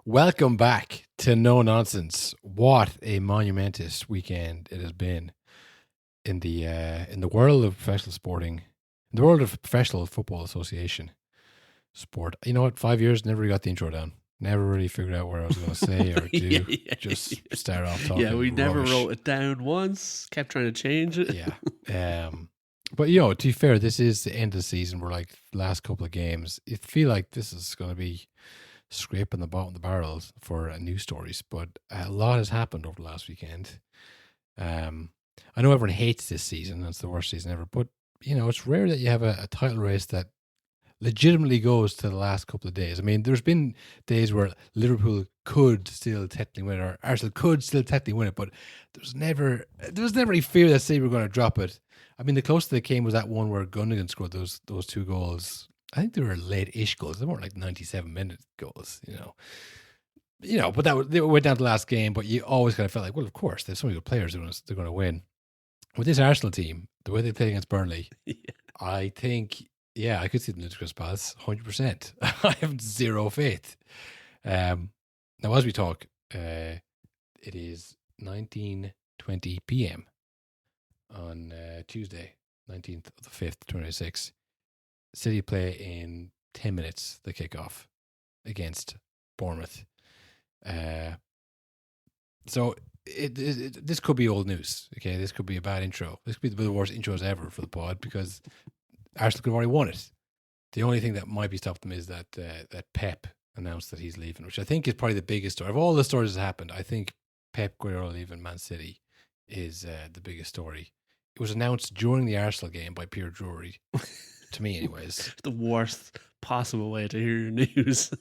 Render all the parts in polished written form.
Welcome back to No Nonsense. What a monumentous weekend it has been in the world of professional sporting, in the world of Professional Football Association sport. You know what? 5 years, never really got the intro down. Never really figured out what I was going to say or do. Just start off talking. Yeah, we never rubbish. wrote it down once. Kept trying to change it. Yeah. But you know, to be fair, this is the end of the season. We're like last couple of games. It feel like this is going to be scraping the bottom of the barrels for news stories, but a lot has happened over the last weekend. I know everyone hates this season; it's the worst season ever. But you know, it's rare that you have a title race that legitimately goes to the last couple of days. I mean, there's been days where Liverpool could still technically win it, or Arsenal could still technically win it, but there was never any fear that City were going to drop it. I mean, the closest they came was that one where Gundogan scored those two goals. I think they were late-ish goals. They weren't like 97-minute goals, you know. But they went down to the last game. But you always kind of felt like, well, of course, there's so many good players. They're going to win. With this Arsenal team, the way they played against Burnley, I think, I could see them ludicrous pass 100%. I have zero faith. Now, as we talk, it is 19:20 p.m. on Tuesday, 19th of the 5th, 2026. City play in 10 minutes, the kickoff against Bournemouth. So this could be old news. Okay, this could be a bad intro. This could be the worst intros ever for the pod because Arsenal could have already won it. The only thing that might be stopped them is that Pep announced that he's leaving, which I think is probably the biggest story. Of all the stories that happened, I think Pep Guardiola leaving Man City is the biggest story. It was announced during the Arsenal game by Pierre Drury. To me, anyways. The worst possible way to hear your news.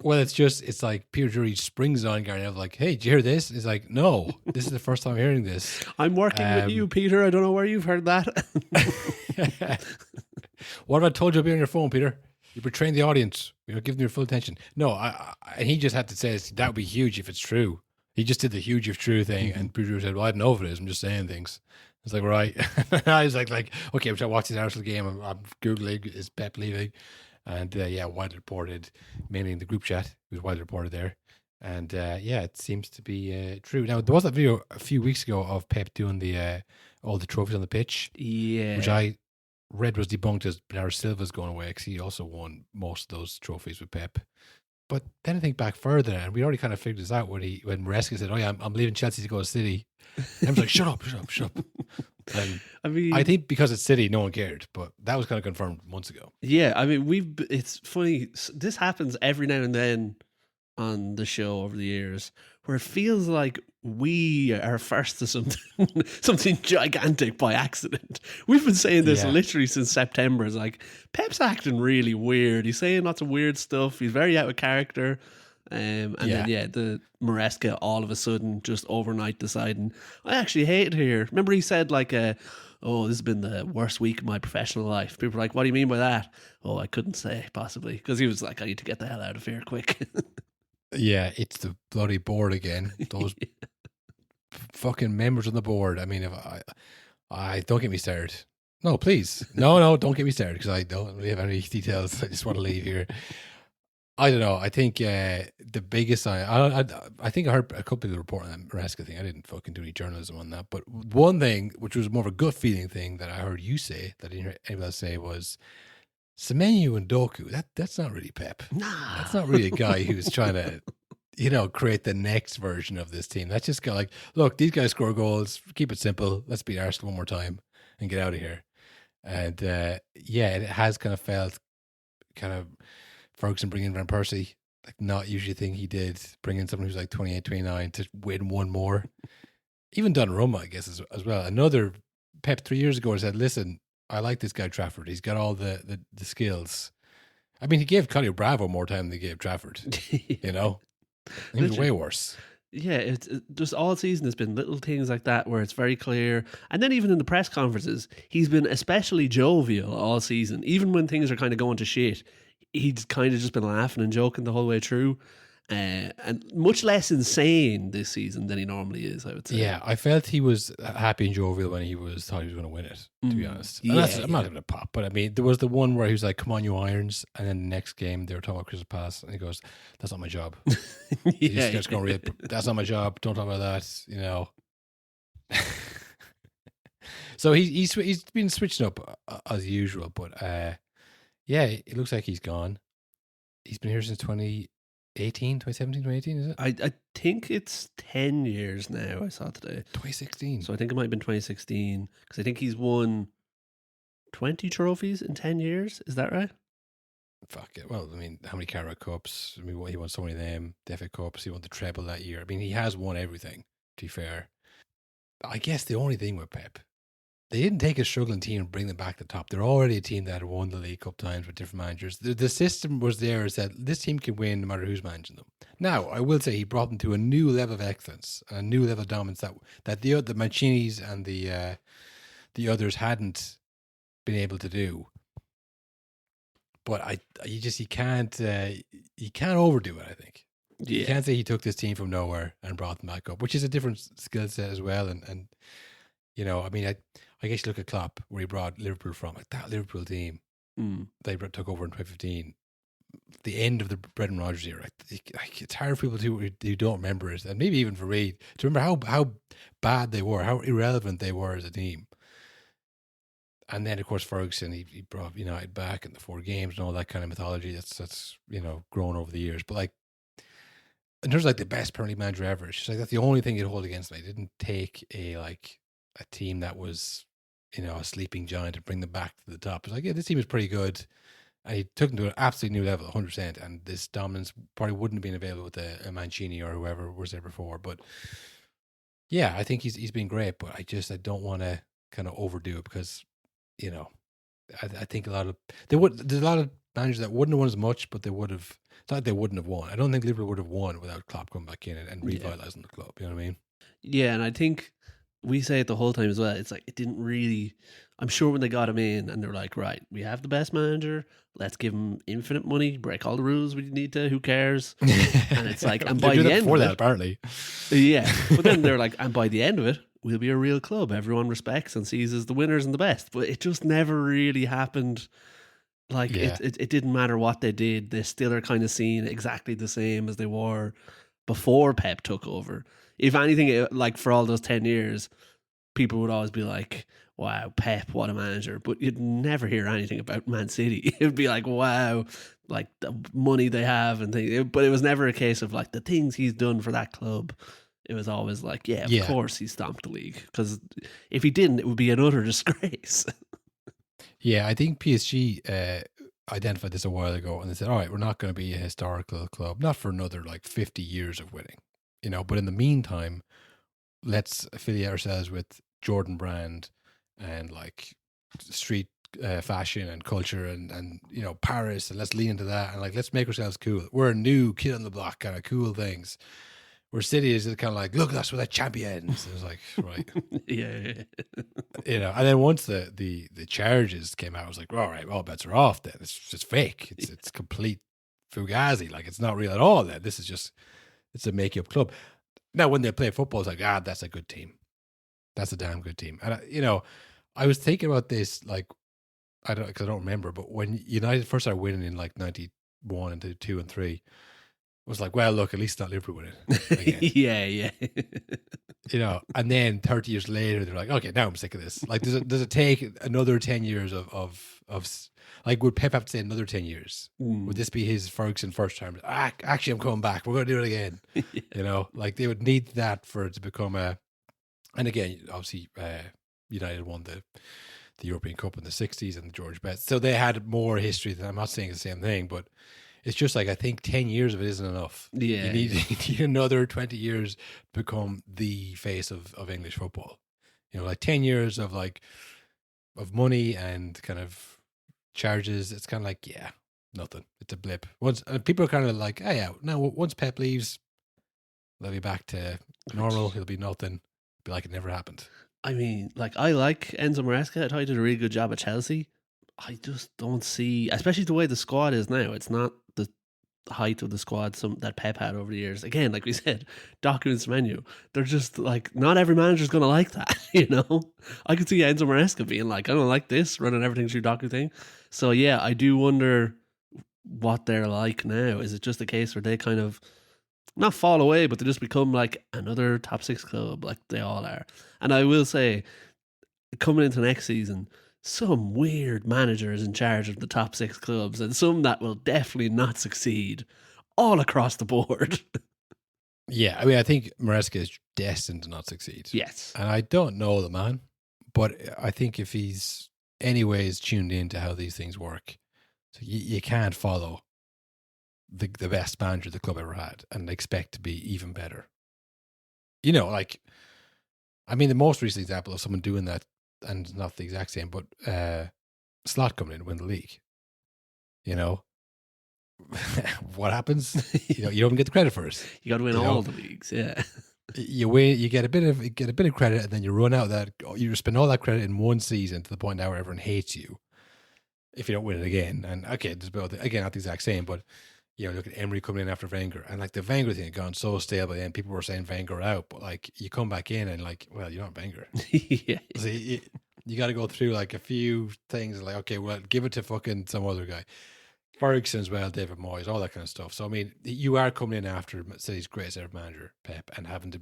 Well, it's like Pierre Drury springs on Gary Neville like, hey, did you hear this? He's like, no, this is the first time I'm hearing this. I'm working with you, Peter. I don't know where you've heard that. What have I told you about on your phone, Peter? You're betraying the audience. You're not giving them your full attention. No, and he just had to say that would be huge if it's true. He just did the huge if true thing, and Pierre Drury said, well, I don't know if it is. I'm just saying things. It's like, right. I was like, okay, I'm trying to watch this Arsenal game. I'm Googling, is Pep leaving? And widely reported, mainly in the group chat. It was widely reported there. And it seems to be true. Now, there was that video a few weeks ago of Pep doing the all the trophies on the pitch. Yeah. Which I read was debunked as Bernardo Silva's going away because he also won most of those trophies with Pep. But then I think back further, and we already kind of figured this out when Maresca said, oh yeah, I'm leaving Chelsea to go to City. And I was like, shut up. And I mean, I think because it's City, no one cared, but that was kind of confirmed months ago. Yeah, I mean, it's funny. This happens every now and then on the show over the years where it feels like we are first to something gigantic by accident. We've been saying this literally since September. It's like, Pep's acting really weird. He's saying lots of weird stuff. He's very out of character. Then the Maresca all of a sudden just overnight deciding, I actually hate it here. Remember he said like, this has been the worst week of my professional life. People were like, what do you mean by that? Oh, I couldn't say, possibly. Because he was like, I need to get the hell out of here quick. Yeah, it's the bloody board again. Those fucking members on the board. I mean, if I don't get me started. No, please. No, don't get me started because I don't really have any details. I just want to leave here. I don't know. I think the biggest I think I heard a couple of the report on that Maresca thing. I didn't fucking do any journalism on that. But one thing, which was more of a gut feeling thing that I heard you say, that I didn't hear anybody else say, was Semenyo and Doku. That's not really Pep. Nah. That's not really a guy who's trying to, create the next version of this team. That's just kind of like, look, these guys score goals. Keep it simple. Let's beat Arsenal one more time and get out of here. And it has kind of felt kind of Ferguson bringing Van Persie, like not usually a thing he did, bring in someone who's like 28, 29 to win one more. Even Donnarumma, I guess, as well. Another Pep 3 years ago said, listen, I like this guy Trafford. He's got all the skills. I mean, he gave Claudio Bravo more time than he gave Trafford, you know? He was way worse. Yeah, it's just all season has been little things like that where it's very clear. And then even in the press conferences, he's been especially jovial all season. Even when things are kind of going to shit, he's kind of just been laughing and joking the whole way through. and much less insane this season than he normally is, I would say. Yeah, I felt he was happy and jovial when he thought he was going to win it, to be honest. And I'm not going to pop, but I mean, there was the one where he was like, come on, you Irons. And then the next game, they were talking about Crystal Palace, and he goes, that's not my job. Just going, that's not my job. Don't talk about that, you know. So he's been switching up as usual, but yeah, it looks like he's gone. He's been here since 2017, 2018, is it? I think it's 10 years now, I saw today. 2016. So I think it might have been 2016, because I think he's won 20 trophies in 10 years. Is that right? Fuck it. Well, I mean, how many Carabao Cups? I mean, he won so many of them. The FA Cups, he won the treble that year. I mean, he has won everything, to be fair. I guess the only thing with Pep, they didn't take a struggling team and bring them back to the top. They're already a team that had won the League Cup times with different managers. The system was there is that this team can win no matter who's managing them. Now, I will say he brought them to a new level of excellence, a new level of dominance that the Mancinis and the others hadn't been able to do. But you can't overdo it, I think. Yeah. You can't say he took this team from nowhere and brought them back up, which is a different skill set as well. And you know, I mean, I guess you look at Klopp, where he brought Liverpool from, like that Liverpool team they took over in 2015, the end of the Brendan Rodgers era. Like, it's hard for people who don't remember it, and maybe even for me, to remember how bad they were, how irrelevant they were as a team. And then, of course, Ferguson, he brought United back in the 4 games and all that kind of mythology that's grown over the years. But like, in terms of like the best Premier League manager ever, it's just like that's the only thing he'd hold against me. He didn't take a team that was, a sleeping giant and bring them back to the top. It's like, yeah, this team is pretty good. And he took them to an absolutely new level, 100%. And this dominance probably wouldn't have been available with a Mancini or whoever was there before. But yeah, I think he's been great. But I don't want to kind of overdo it because, I think there's a lot of managers that wouldn't have won as much, but they would have. It's not like they wouldn't have won. I don't think Liverpool would have won without Klopp coming back in and revitalising the club. You know what I mean? Yeah, and I think we say it the whole time as well. It's like it didn't really. I'm sure when they got him in and they're like, right, we have the best manager. Let's give him infinite money. Break all the rules we need to. Who cares? And it's like, and by the end of it, apparently, yeah. But then they're like, and by the end of it, we'll be a real club everyone respects and sees as the winners and the best. But it just never really happened. Like it didn't matter what they did. They still are kind of seen exactly the same as they were before Pep took over. If anything, like for all those 10 years, people would always be like, wow, Pep, what a manager. But you'd never hear anything about Man City. It'd be like, wow, like the money they have and things. But it was never a case of like the things he's done for that club. It was always like, of course he stomped the league. Because if he didn't, it would be an utter disgrace. Yeah, I think PSG identified this a while ago and they said, all right, we're not going to be a historical club, not for another like 50 years of winning, but in the meantime, let's affiliate ourselves with Jordan Brand and like street fashion and culture and Paris, and let's lean into that and like, let's make ourselves cool. We're a new kid on the block, kind of cool things. Where City is kind of like, look, that's where the champions. It was like, right. yeah. And then once the charges came out, I was like, all right, all bets are off then. It's just fake. It's complete fugazi. Like, it's not real at all then. This is just, it's a make-up club. Now, when they play football, it's like, that's a good team. That's a damn good team. And, I was thinking about this, like, because I don't remember, but when United first started winning in like 91 and 2 and 3, was like, well, look, at least not Liverpool winning. Yeah. And then 30 years later, they're like, okay, now I'm sick of this. Like, does it take another 10 years of like, would Pep have to say another 10 years? Would this be his Ferguson first term? Actually, I'm coming back. We're going to do it again. Like they would need that for it to become and again, obviously, United won the European Cup in the 60s and the George Best. So they had more history than, I'm not saying the same thing, but it's just like, I think 10 years of it isn't enough. Yeah. You need another 20 years to become the face of English football. Like 10 years of money and kind of charges. It's kind of like, nothing. It's a blip. Once people are kind of like, now once Pep leaves, they'll be back to normal. It'll be nothing. It'll be like it never happened. I mean, like, I like Enzo Maresca. I thought he did a really good job at Chelsea. I just don't see, especially the way the squad is now, it's not height of the squad that Pep had over the years. Again, like we said, documents menu. They're just like, not every manager's going to like that, you know? I could see Enzo Maresca being like, I don't like this, running everything through docu thing. So yeah, I do wonder what they're like now. Is it just a case where they kind of not fall away, but they just become like another top 6 club like they all are? And I will say, coming into next season, some weird managers in charge of the top 6 clubs, and some that will definitely not succeed all across the board. Yeah, I mean, I think Maresca is destined to not succeed. Yes. And I don't know the man, but I think if he's anyways tuned into how these things work, so you can't follow the best manager the club ever had and expect to be even better. You know, like, I mean, the most recent example of someone doing that, and not the exact same, but Slot coming in to win the league. You know, what happens? You don't get the credit for it. You got to win all the leagues, yeah. You win, you get a bit of credit, and then you run out of that. You spend all that credit in one season to the point now where everyone hates you if you don't win it again. And okay, there's again not the exact same, but look at Emery coming in after Wenger, and like the Wenger thing had gone so stale by then. People were saying Wenger out, but like you come back in and like, well, you're not Wenger. Yeah. So you got to go through like a few things. Like, okay, well, give it to fucking some other guy. Ferguson as well, David Moyes, all that kind of stuff. So I mean, you are coming in after City's greatest ever manager, Pep, and having to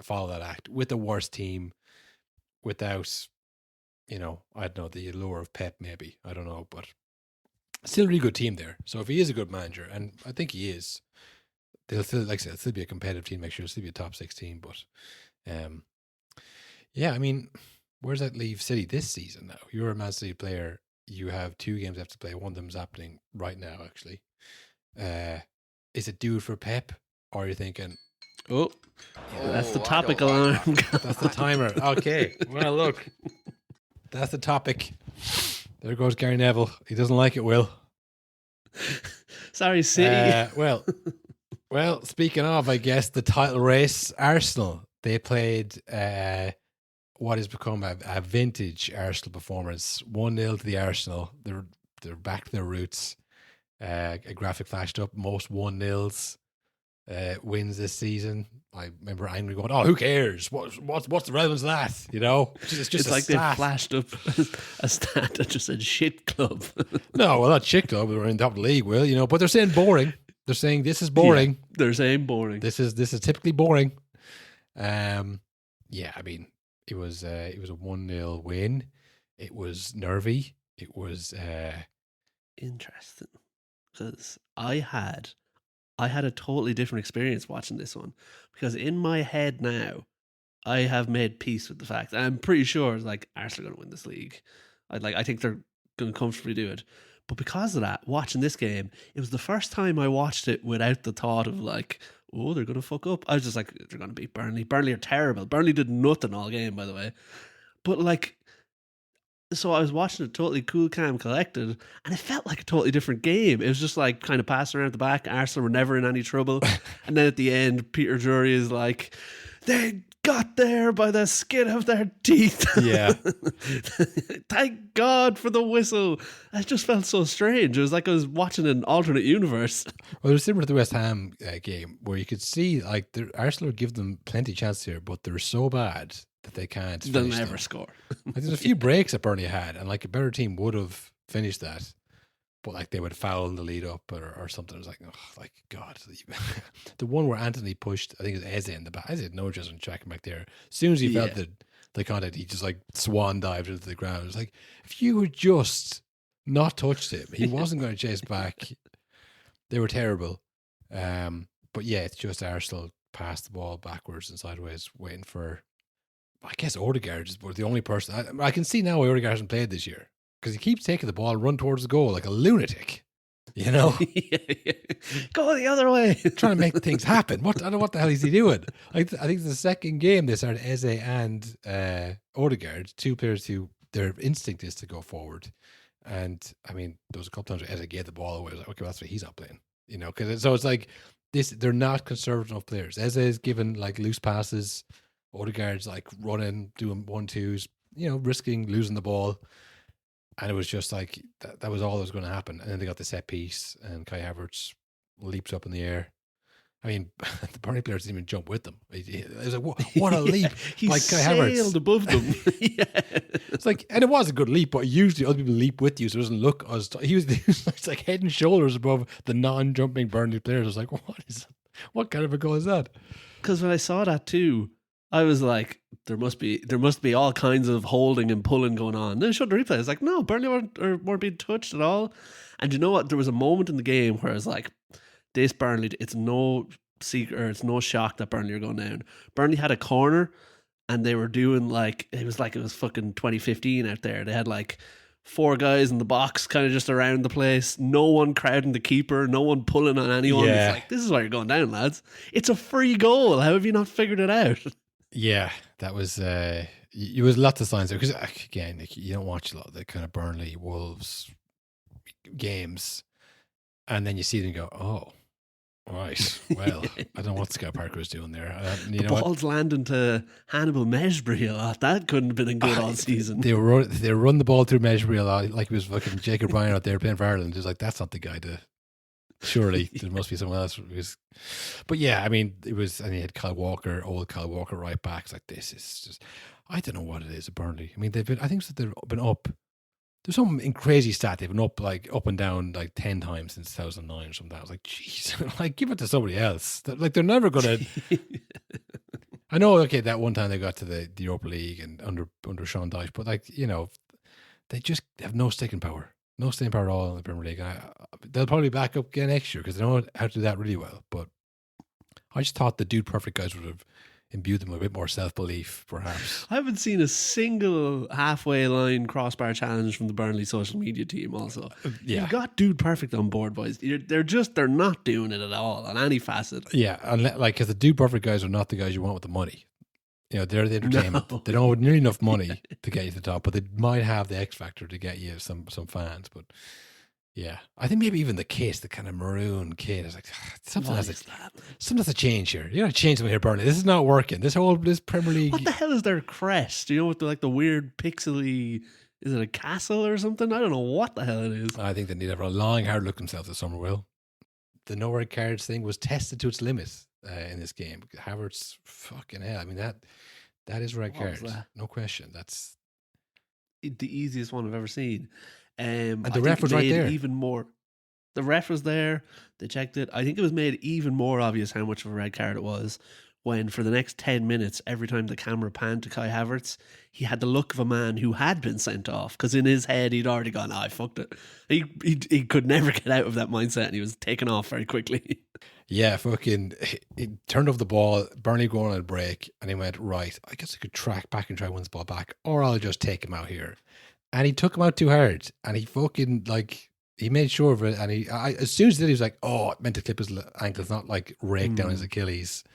follow that act with the worst team, without, I don't know, the allure of Pep. Maybe, I don't know, but still a really good team there. So if he is a good manager, and I think he is, they'll still, like I said, still be a competitive team. Make sure it'll still be a top 6 team. But yeah, I mean, where does that leave City this season now? You're a Man City player. You have 2 games left to play. One of them's happening right now, actually. Is it due for Pep? Or are you thinking, that's the topic alarm. That's the timer. Okay. Well, look, that's the topic. There goes Gary Neville. He doesn't like it, Will. Sorry, City. Well, speaking of, I guess, the title race, Arsenal, they played what has become a vintage Arsenal performance. 1-0 to the Arsenal. They're back to their roots. A graphic flashed up, most 1-0s wins this season. I remember angry going, "Oh, who cares? What's the relevance of that? It's just like stat." they flashed up a stat that just said "shit club." No, well, not shit club. We're in top of the league, but they're saying boring. They're saying this is boring. Yeah, they're saying boring. This is typically boring. Yeah, I mean, it was a 1-0 win. It was nervy. It was interesting because I had a totally different experience watching this one, because in my head now, I have made peace with the fact, and I'm pretty sure like Arsenal are going to win this league. I think they're going to comfortably do it. But because of that, watching this game, it was the first time I watched it without the thought of like, oh, they're going to fuck up. I was just like, they're going to beat Burnley. Burnley are terrible. Burnley did nothing all game, by the way. But like, so I was watching it totally cool, calm, collected, and it felt like a totally different game. It was just like kind of passing around the back. Arsenal were never in any trouble. And then at the end, Peter Drury is like, they got there by the skin of their teeth. Yeah. Thank God for the whistle. It just felt so strange. It was like I was watching an alternate universe. Well, it was similar to the West Ham game, where you could see like Arsenal would give them plenty of chances here, but they're so bad that they can't. They'll never score. Like, there's a few breaks that Burnley had, and like a better team would have finished that, but like they would foul the lead up or something. It was like, oh, like God. The one where Anthony pushed, I think it was Eze in the back. Eze had no interest in tracking back there. As soon as he felt the contact, he just like swan dived into the ground. It was like, if you had just not touched him, he wasn't going to chase back. They were terrible. But yeah, it's just Arsenal passed the ball backwards and sideways, waiting for, I guess, Odegaard is the only person. I can see now why Odegaard hasn't played this year, because he keeps taking the ball and run towards the goal like a lunatic. Yeah. Go the other way. Trying to make things happen. I don't know what the hell is he doing. I think the second game they started Eze and Odegaard, 2 players who their instinct is to go forward. And I mean, there was a couple times where Eze gave the ball away. I was like, okay, well, that's why he's not playing. So it's like this. They're not conservative enough players. Eze is giving like loose passes. Odegaard's like running, doing 1-2s, risking losing the ball. And it was just like, that was all that was going to happen. And then they got the set piece, and Kai Havertz leaps up in the air. I mean, the Burnley players didn't even jump with them. It was like, what a leap! He Like Kai Havertz. sailed above them. Yeah. It's like, and it was a good leap, but usually other people leap with you, so it doesn't look as. He was it's like head and shoulders above the non-jumping Burnley players. I was like, what kind of a goal is that? Because when I saw that too, I was like, there must be all kinds of holding and pulling going on. Then I showed the replay. I was like, no, Burnley weren't being touched at all. And you know what? There was a moment in the game where I was like, this Burnley, it's no secret, or it's no shock that Burnley are going down. Burnley had a corner, and they were doing it was fucking 2015 out there. They had like 4 guys in the box, kind of just around the place. No one crowding the keeper. No one pulling on anyone. Yeah. It's like, this is why you're going down, lads. It's a free goal. How have you not figured it out? Yeah, that was. It was lots of signs there because again, you don't watch a lot of the kind of Burnley Wolves games, and then you see them go, oh. Right. Well, I don't know what Scott Parker was doing there. Balls landing to Hannibal Mejbri a lot. That couldn't have been good all season. They run the ball through Mejbri a lot, like it was fucking Jacob Ryan out there playing for Ireland. It was like, that's not the guy to. Surely there must be someone else. But yeah, I mean, it was, and he had old Kyle Walker right back. It's like, this is just, I don't know what it is at Burnley. I mean, they've been up. There's some crazy stat. They've been up and down 10 times since 2009 or something. I was like, jeez, like give it to somebody else. They're never gonna. I know. Okay, that one time they got to the Europa League and under Sean Dyche, but they just have no sticking power, at all in the Premier League. They'll probably back up again next year because they know how to do that really well. But I just thought the Dude Perfect guys would have imbued them with a bit more self-belief, perhaps. I haven't seen a single halfway line crossbar challenge from the Burnley social media team also. Yeah. You've got Dude Perfect on board, boys. They're not doing it at all on any facet. Yeah, and because the Dude Perfect guys are not the guys you want with the money. You know, they're the entertainment. No. They don't have nearly enough money to get you to the top, but they might have the X factor to get you some fans. But yeah, I think maybe even the kit, the kind of maroon kit, is like something has to change here. You got to change something here, Burnley. This is not working. This Premier League. What the hell is their crest? Do you know what the weird pixely? Is it a castle or something? I don't know what the hell it is. I think they need to have a long, hard look themselves this summer. Will the no red cards thing was tested to its limits in this game? Havertz, fucking hell. I mean that is red cards, no question. That's the easiest one I've ever seen. And the ref was right there. Even more. The ref was there. They checked it. I think it was made even more obvious how much of a red card it was when, for the next 10 minutes, every time the camera panned to Kai Havertz, he had the look of a man who had been sent off, because in his head he'd already gone, I fucked it. He could never get out of that mindset, and he was taken off very quickly. Yeah, fucking, he turned off the ball, Burnley going on a break, and he went, right, I guess I could track back and try to win this ball back, or I'll just take him out here. And he took him out too hard, and he fucking, he made sure of it, and as soon as he did, he was like, oh, it meant to clip his ankles, not rake down his Achilles.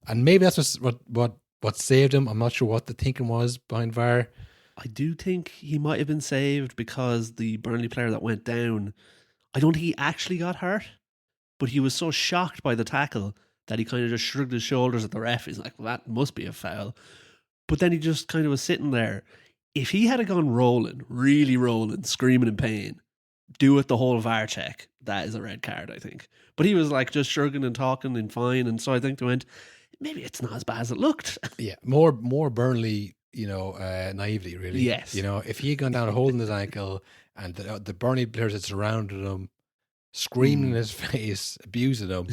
And maybe that's what saved him. I'm not sure what the thinking was behind VAR. I do think he might have been saved because the Burnley player that went down, I don't think he actually got hurt, but he was so shocked by the tackle that he kind of just shrugged his shoulders at the ref. He's like, well, that must be a foul. But then he just kind of was sitting there. If he had gone rolling, really rolling, screaming in pain, do it the whole VAR check, that is a red card, I think. But he was just shrugging and talking and fine, and so I think they went, maybe it's not as bad as it looked. Yeah, more Burnley, naivety, really. Yes. If he had gone down holding his ankle and the Burnley players had surrounded him, screaming in his face, abusing him,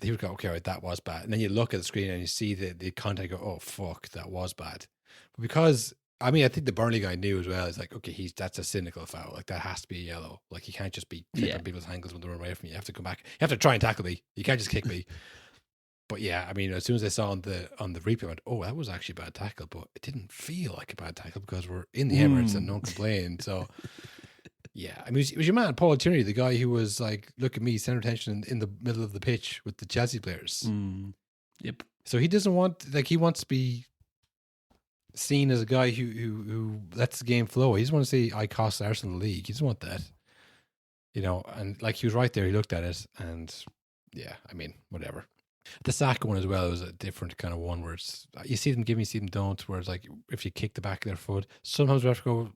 he would go, okay, right, that was bad. And then you look at the screen and you see the contact, go, oh, fuck, that was bad. But because, I think the Burnley guy knew as well. It's like, okay, that's a cynical foul. That has to be a yellow. He can't just be clipping people's ankles when they run away from you. You have to come back. You have to try and tackle me. You can't just kick me. But yeah, as soon as I saw on the replay, I went, oh, that was actually a bad tackle. But it didn't feel like a bad tackle because we're in the Emirates and no one complained. So yeah, it was your man, Paul Tierney, the guy who was like, look at me, center tension in the middle of the pitch with the Chelsea players. Yep. So he doesn't want, he wants to be seen as a guy who lets the game flow. He doesn't want to say I cost Arsenal the league. He doesn't want that. And he was right there. He looked at it and yeah, whatever. The Saka one as well was a different kind of one where it's, you see them give, you see them don't, where it's like if you kick the back of their foot, sometimes we have to go,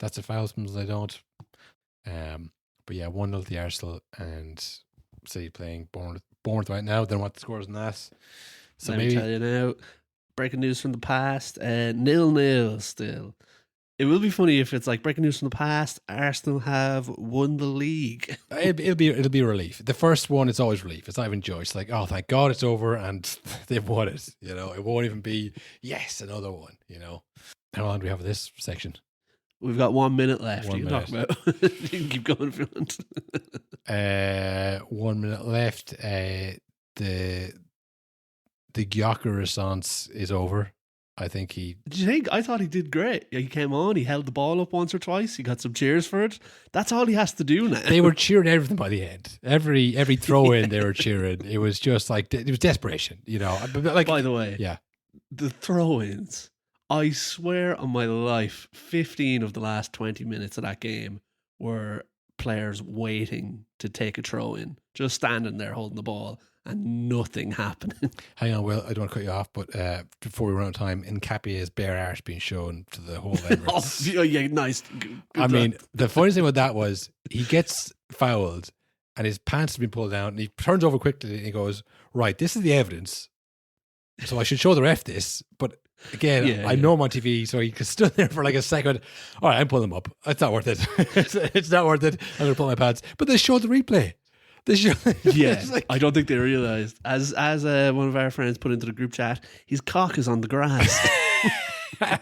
that's a foul, sometimes they don't. But yeah, 1-0 to the Arsenal, and City playing Bournemouth right now. Don't know what the score is in that. So Let maybe me tell you now. Breaking news from the past. 0-0 still. It will be funny if it's like breaking news from the past. Arsenal have won the league. it'll be a relief. The first one, it's always relief. It's not even joy. It's like, oh, thank God it's over and they've won it. You know, it won't even be yes, another one. You know, how long do we have for this section? We've got 1 minute left. 1 You can minute. talk about. You can keep going if you want. 1 minute left. The Gyökeres Renaissance is over. I think he. Did you think? I thought he did great. He came on. He held the ball up once or twice. He got some cheers for it. That's all he has to do now. They were cheering everything by the end. Every throw in, they were cheering. It was just like it was desperation. You know. Like, by the way, yeah, the throw-ins. I swear on my life, 15 of the last 20 minutes of that game were players waiting to take a throw in, just standing there holding the ball and nothing happening. Hang on, Will. I don't want to cut you off, but before we run out of time, Nkapie's bare arse being shown to the whole Emirates. Oh, yeah, nice. Good I mean, the funny thing about that was he gets fouled and his pants have been pulled down and he turns over quickly and he goes, right, this is the evidence. So I should show the ref this, but again, I know him on TV, so he stood there for like a second. All right, I'm pulling him up. It's not worth it. It's not worth it. I'm going to pull my pants. But they showed the replay. Yeah, like, I don't think they realised. As one of our friends put into the group chat, his cock is on the grass. Oh,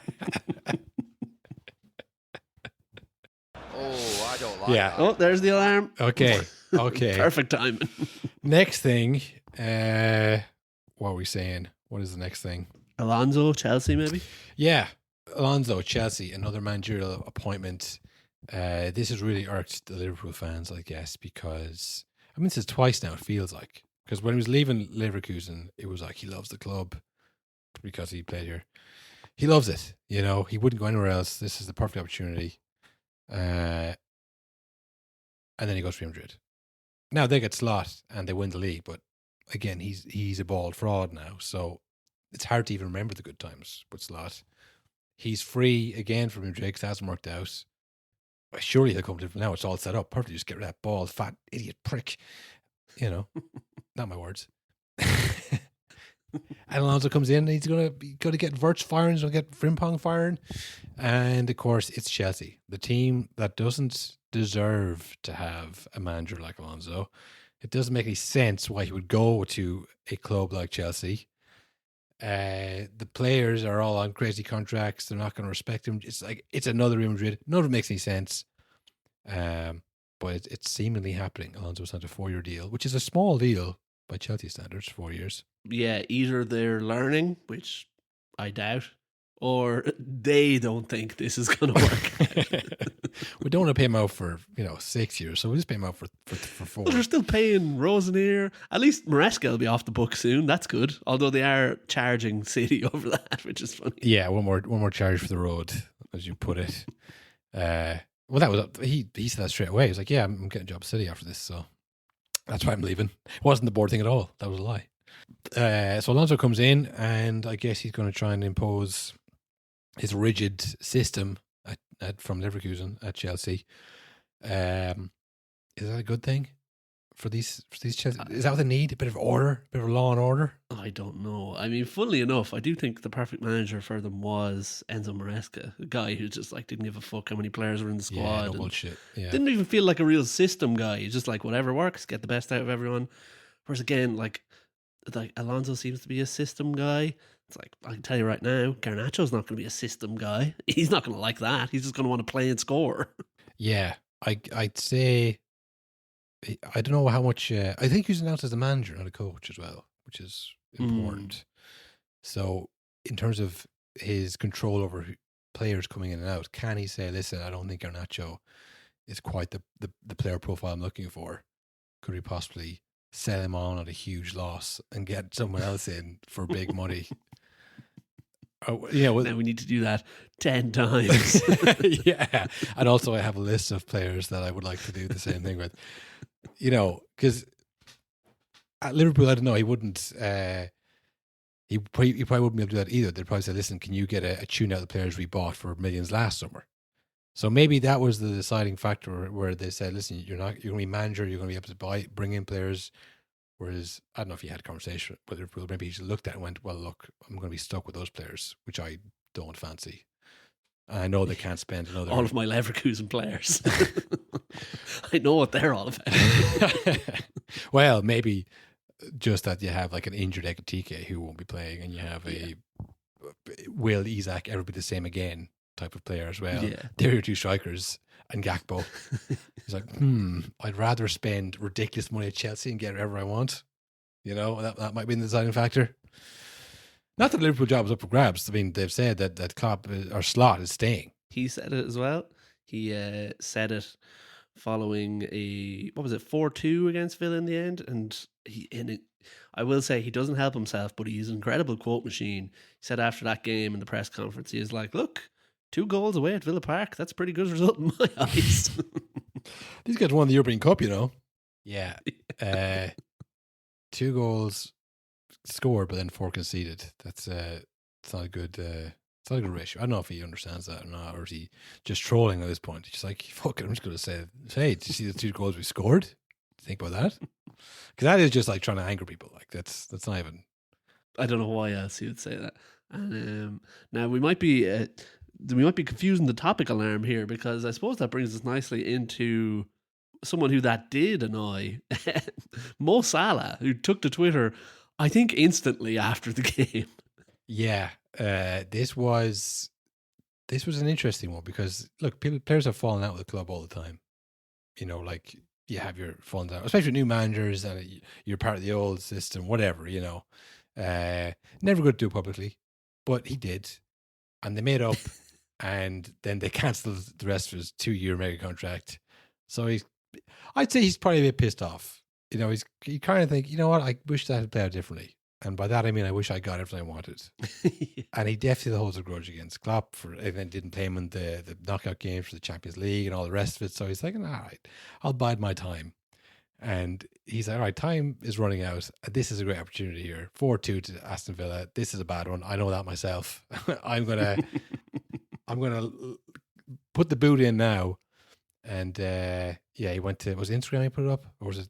I don't like that. Oh, there's the alarm. Okay. Perfect timing. Next thing, what are we saying? What is the next thing? Alonso, Chelsea, maybe? Yeah, Alonso, Chelsea, another managerial appointment. This has really irked the Liverpool fans, I guess, because I mean, this is twice now, it feels like. Because when he was leaving Leverkusen, it was like he loves the club because he played here. He loves it, you know. He wouldn't go anywhere else. This is the perfect opportunity. And then he goes to Real Madrid. Now they get Slot and they win the league, but again, he's a bald fraud now. So it's hard to even remember the good times with Slot. He's free again from Real Madrid because it hasn't worked out. Surely he'll come to now. It's all set up perfectly. Just get rid of that bald, fat, idiot prick. You know, not my words. And Alonso comes in and he's going to get Wirtz firing. He's going to get Frimpong firing. And of course, it's Chelsea, the team that doesn't deserve to have a manager like Alonso. It doesn't make any sense why he would go to a club like Chelsea. The players are all on crazy contracts. They're not going to respect him. It's like it's another Real Madrid. None of it makes any sense. But it's seemingly happening. Alonso signed a 4-year deal, which is a small deal by Chelsea standards. 4 years. Yeah, either they're learning, which I doubt, or they don't think this is going to work. We don't want to pay him out for 6 years, so we'll just pay him out for 4. Well, they're still paying Rosenir. At least Maresca will be off the book soon. That's good. Although they are charging City over that, which is funny. Yeah, one more charge for the road, as you put it. Well, that was he said that straight away. He was like, "Yeah, I'm getting a job at City after this, so that's why I'm leaving." It wasn't the board thing at all. That was a lie. So Alonso comes in, and I guess he's going to try and impose his rigid system from Leverkusen at Chelsea. Is that a good thing for these Chelsea? Is that what they need? A bit of order, a bit of law and order? I don't know. I mean, funnily enough, I do think the perfect manager for them was Enzo Maresca, a guy who just like didn't give a fuck how many players were in the squad. Yeah, no bullshit. Yeah. Didn't even feel like a real system guy. He's just like whatever works, get the best out of everyone. Whereas again, like Alonso seems to be a system guy. It's like, I can tell you right now, Garnacho's not going to be a system guy. He's not going to like that. He's just going to want to play and score. Yeah, I'd say, I don't know how much, I think he's announced as a manager, not a coach as well, which is important. So in terms of his control over players coming in and out, can he say, listen, I don't think Garnacho is quite the player profile I'm looking for? Could we possibly sell him on at a huge loss and get someone else in for big money? Now we need to do that 10 times. Yeah. And also I have a list of players that I would like to do the same thing with. Because at Liverpool, I don't know, he wouldn't he probably wouldn't be able to do that either. They'd probably say, listen, can you get a tune out of the players we bought for millions last summer? So maybe that was the deciding factor where they said, listen, you're going to be manager, you're going to be able to bring in players. Whereas, I don't know if you had a conversation with Liverpool, maybe he just looked at it and went, well, look, I'm going to be stuck with those players, which I don't fancy. I know they can't spend another... all of my Leverkusen players. I know what they're all about. Well, maybe just that you have like an injured Ekatike who won't be playing, and you have a will Isak ever be the same again type of player as well. Yeah. They're your two strikers, and Gakpo. He's like, I'd rather spend ridiculous money at Chelsea and get whatever I want. You know, that might be the deciding factor. Not that the Liverpool job is up for grabs. I mean, they've said that Klopp or Slot is staying. He said it as well. He said it following a 4-2 against Villa in the end, and I will say he doesn't help himself, but he's an incredible quote machine. He said after that game in the press conference, he was like, "Look, 2 goals away at Villa Park. That's a pretty good result in my eyes." These guys won the European Cup, you know. Yeah, 2 goals scored, but then 4 conceded. It's not a good. It's not a good ratio. I don't know if he understands that or not, or is he just trolling at this point? He's just like, fuck it, I'm just going to say, hey, did you see the 2 goals we scored? Think about that, because that is just like trying to anger people. Like that's not even. I don't know why else he would say that. And now we might be confusing the topic alarm here, because I suppose that brings us nicely into someone who that did annoy, Mo Salah, who took to Twitter, I think instantly after the game. Yeah, this was an interesting one, because look, players have fallen out with the club all the time. You know, like you have your fallen out, especially with new managers, and you're part of the old system, whatever. You know, never good to do it publicly, but he did, and they made up, and then they cancelled the rest of his 2-year mega contract. So I'd say he's probably a bit pissed off. You know, he kind of think, you know what, I wish that had played out differently. And by that, I mean, I wish I got everything I wanted. Yeah. And he definitely holds a grudge against Klopp and then didn't play him in the knockout games for the Champions League and all the rest of it. So he's like, all right, I'll bide my time. And he's like, all right, time is running out. This is a great opportunity here. 4-2 to Aston Villa. This is a bad one. I know that myself. I'm gonna put the boot in now. And he went to, was it Instagram he put it up? Or was it?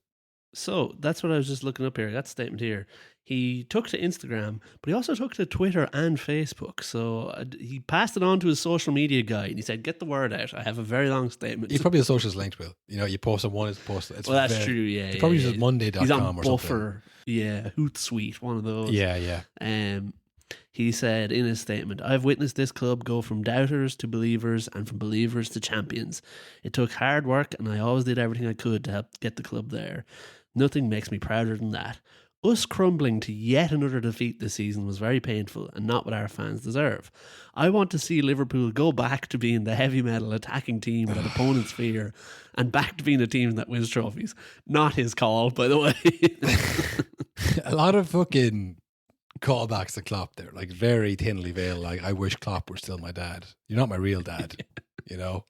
So that's what I was just looking up here. I got the statement here. He took to Instagram, but he also took to Twitter and Facebook. So he passed it on to his social media guy, and he said, "Get the word out. I have a very long statement." He's probably a socials linked, Will. You know, you post on one, it's posted. It's well, that's true. Yeah, he probably uses uses Monday.com He's on or Buffer. something. Yeah, Hootsuite, one of those. Yeah. He said in his statement, "I've witnessed this club go from doubters to believers and from believers to champions. It took hard work, and I always did everything I could to help get the club there. Nothing makes me prouder than that. Us crumbling to yet another defeat this season was very painful and not what our fans deserve. I want to see Liverpool go back to being the heavy metal attacking team that opponents fear, and back to being a team that wins trophies." Not his call, by the way. A lot of fucking callbacks to Klopp there, like very thinly veiled. Like, I wish Klopp were still my dad. You're not my real dad, you know?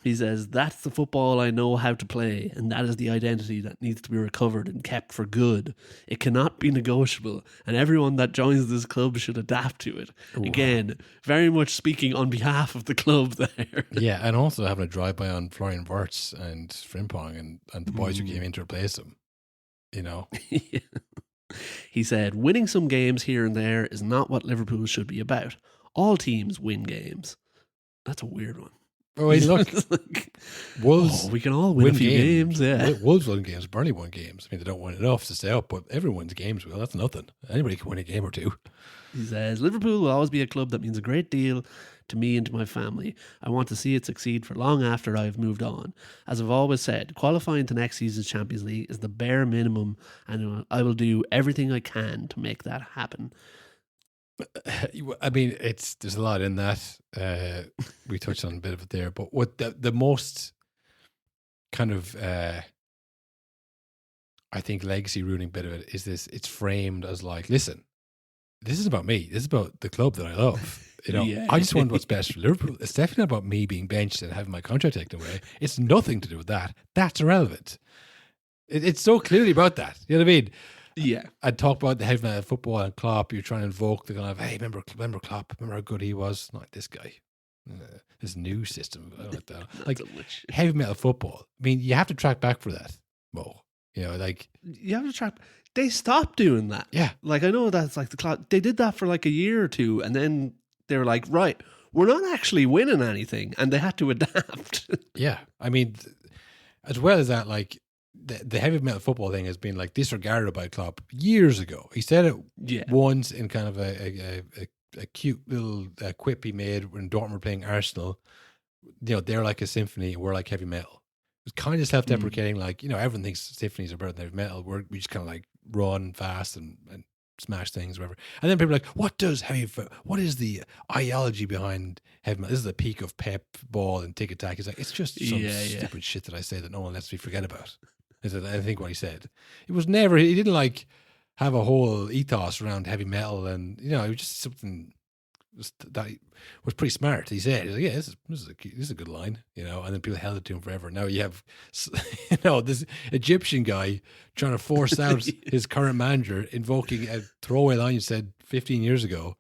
He says, "That's the football I know how to play, and that is the identity that needs to be recovered and kept for good. It cannot be negotiable, and everyone that joins this club should adapt to it." Ooh. Again, very much speaking on behalf of the club there. Yeah, and also having a drive-by on Florian Wirtz and Frimpong and the boys who came in to replace him, you know? Yeah. He said, "Winning some games here and there is not what Liverpool should be about. All teams win games." That's a weird one. Oh, wait, look. Like, Wolves we can all win a few games. Yeah. Wolves won games. Burnley won games. I mean, they don't win enough to stay up, but everyone wins games. Well, that's nothing. Anybody can win a game or two. He says, "Liverpool will always be a club that means a great deal to me and to my family. I want to see it succeed for long after I have moved on. As I've always said, qualifying to next season's Champions League is the bare minimum, and I will do everything I can to make that happen." I mean, there's a lot in that. We touched on a bit of it there, but what the most kind of I think legacy ruining bit of it is this: it's framed as like, listen, this is about me. This is about the club that I love. You know, Yeah. I just want what's best for Liverpool. It's definitely not about me being benched and having my contract taken away. It's nothing to do with that. That's irrelevant. It's so clearly about that. You know what I mean? Yeah. I'd talk about the heavy metal football and Klopp. You're trying to invoke the kind of, hey, remember Klopp? Remember how good he was? Not this guy. this new system. I don't like that. Not Like so much. heavy metal football. I mean, you have to track back for that, Mo. You know, like You have to track. They stopped doing that. yeah, Like, I know that's like the cloud. They did that for like a year or two, and then they were like, right, we're not actually winning anything, and they had to adapt. yeah. I mean, as well as that, like the heavy metal football thing has been like disregarded by Klopp years ago. He said it Yeah. once in kind of a cute little quip he made when Dortmund were playing Arsenal. You know, they're like a symphony, we're like heavy metal. It was kind of self-deprecating, like, you know, everyone thinks symphonies are better than heavy metal. We just kind of like run fast and smash things, whatever. And then people are like, what is the ideology behind heavy metal? This is the peak of Pep, ball, and tick-attack. He's like, it's just some stupid shit that I say that no one lets me forget about. I think what he said. It was never, he didn't like have a whole ethos around heavy metal, and, you know, it was just something that was pretty smart. He said, like, yeah, this is a good line, you know, and then people held it to him forever. Now you have, you know, this Egyptian guy trying to force out his current manager, invoking a throwaway line you said 15 years ago.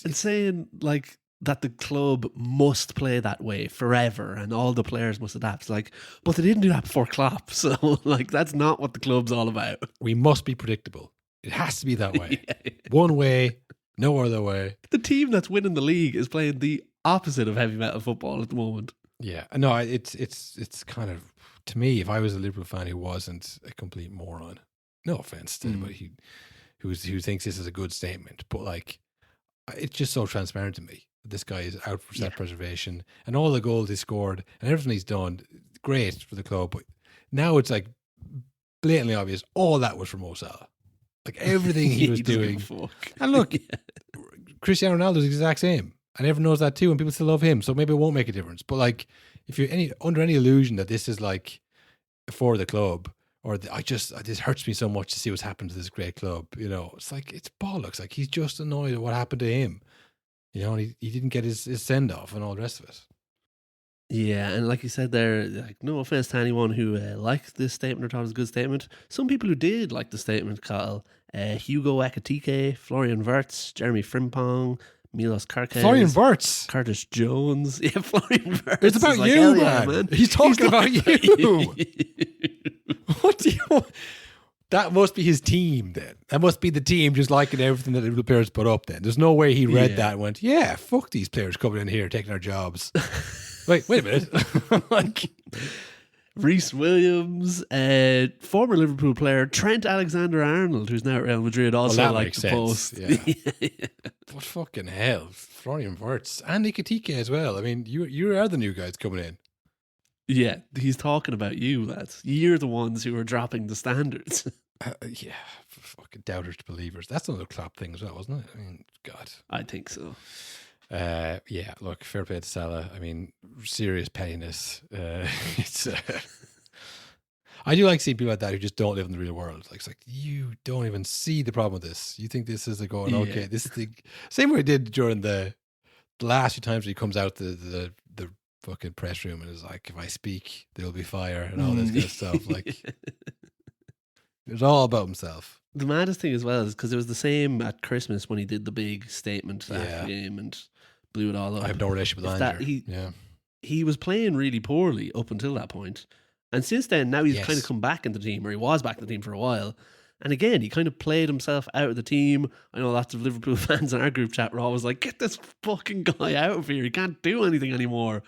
And saying like that the club must play that way forever and all the players must adapt. It's like, but they didn't do that before Klopp. So like, that's not what the club's all about. We must be predictable. It has to be that way. Yeah. One way, no other way. The team that's winning the league is playing the opposite of heavy metal football at the moment. Yeah, no, it's kind of, to me, if I was a Liverpool fan who wasn't a complete moron, no offense to anybody who thinks this is a good statement, but like, it's just so transparent to me. This guy is out for self-preservation, and all the goals he scored and everything he's done, great for the club. But now it's like blatantly obvious all that was from Mo Salah. Like everything he was doing. And look, Cristiano Ronaldo is the exact same, and everyone knows that too, and people still love him. So maybe it won't make a difference. But like, if you're under any illusion that this is like for the club, or this hurts me so much to see what's happened to this great club, you know, it's like, it's bollocks. Like, he's just annoyed at what happened to him, you know, and he didn't get his send off and all the rest of it. Yeah, and like you said there, like, no offense to anyone who liked this statement or thought it was a good statement. Some people who did like the statement, Kyle, Hugo Ekitike, Florian Wirtz, Jeremy Frimpong, Milos Kerkez, Florian Wirtz, Curtis Jones. Yeah, Florian Wirtz. it's about like, you, yeah, man. He's talking about you. What do you? That must be his team then. That must be the team just liking everything that the Liverpool players put up then. There's no way he read that and went, yeah, fuck these players coming in here taking our jobs. Wait a minute. Like, Reece Williams, former Liverpool player Trent Alexander-Arnold, who's now at Real Madrid, also liked the post. Yeah. What fucking hell? Florian Wirtz and Ekitike as well. I mean, you are the new guys coming in. Yeah, he's talking about you, lads. You're the ones who are dropping the standards. Yeah, fucking doubters to believers. That's another Klopp thing as well, wasn't it? I mean, God. I think so. Yeah, look, fair play to Salah. I mean, serious pettiness. It's. I do like seeing people like that who just don't live in the real world. Like, it's like, you don't even see the problem with this. You think this is a going, okay, this is the same way I did during the last few times he comes out the fucking press room and is like, if I speak, there'll be fire and all this kind of stuff. Like, it's all about himself. The maddest thing as well is because it was the same at Christmas when he did the big statement after the game and blew it all up. I have no relationship with Andrew. He was playing really poorly up until that point. And since then, now he's kind of come back in the team, or he was back in the team for a while. And again, he kind of played himself out of the team. I know lots of Liverpool fans in our group chat were always like, get this fucking guy out of here. He can't do anything anymore.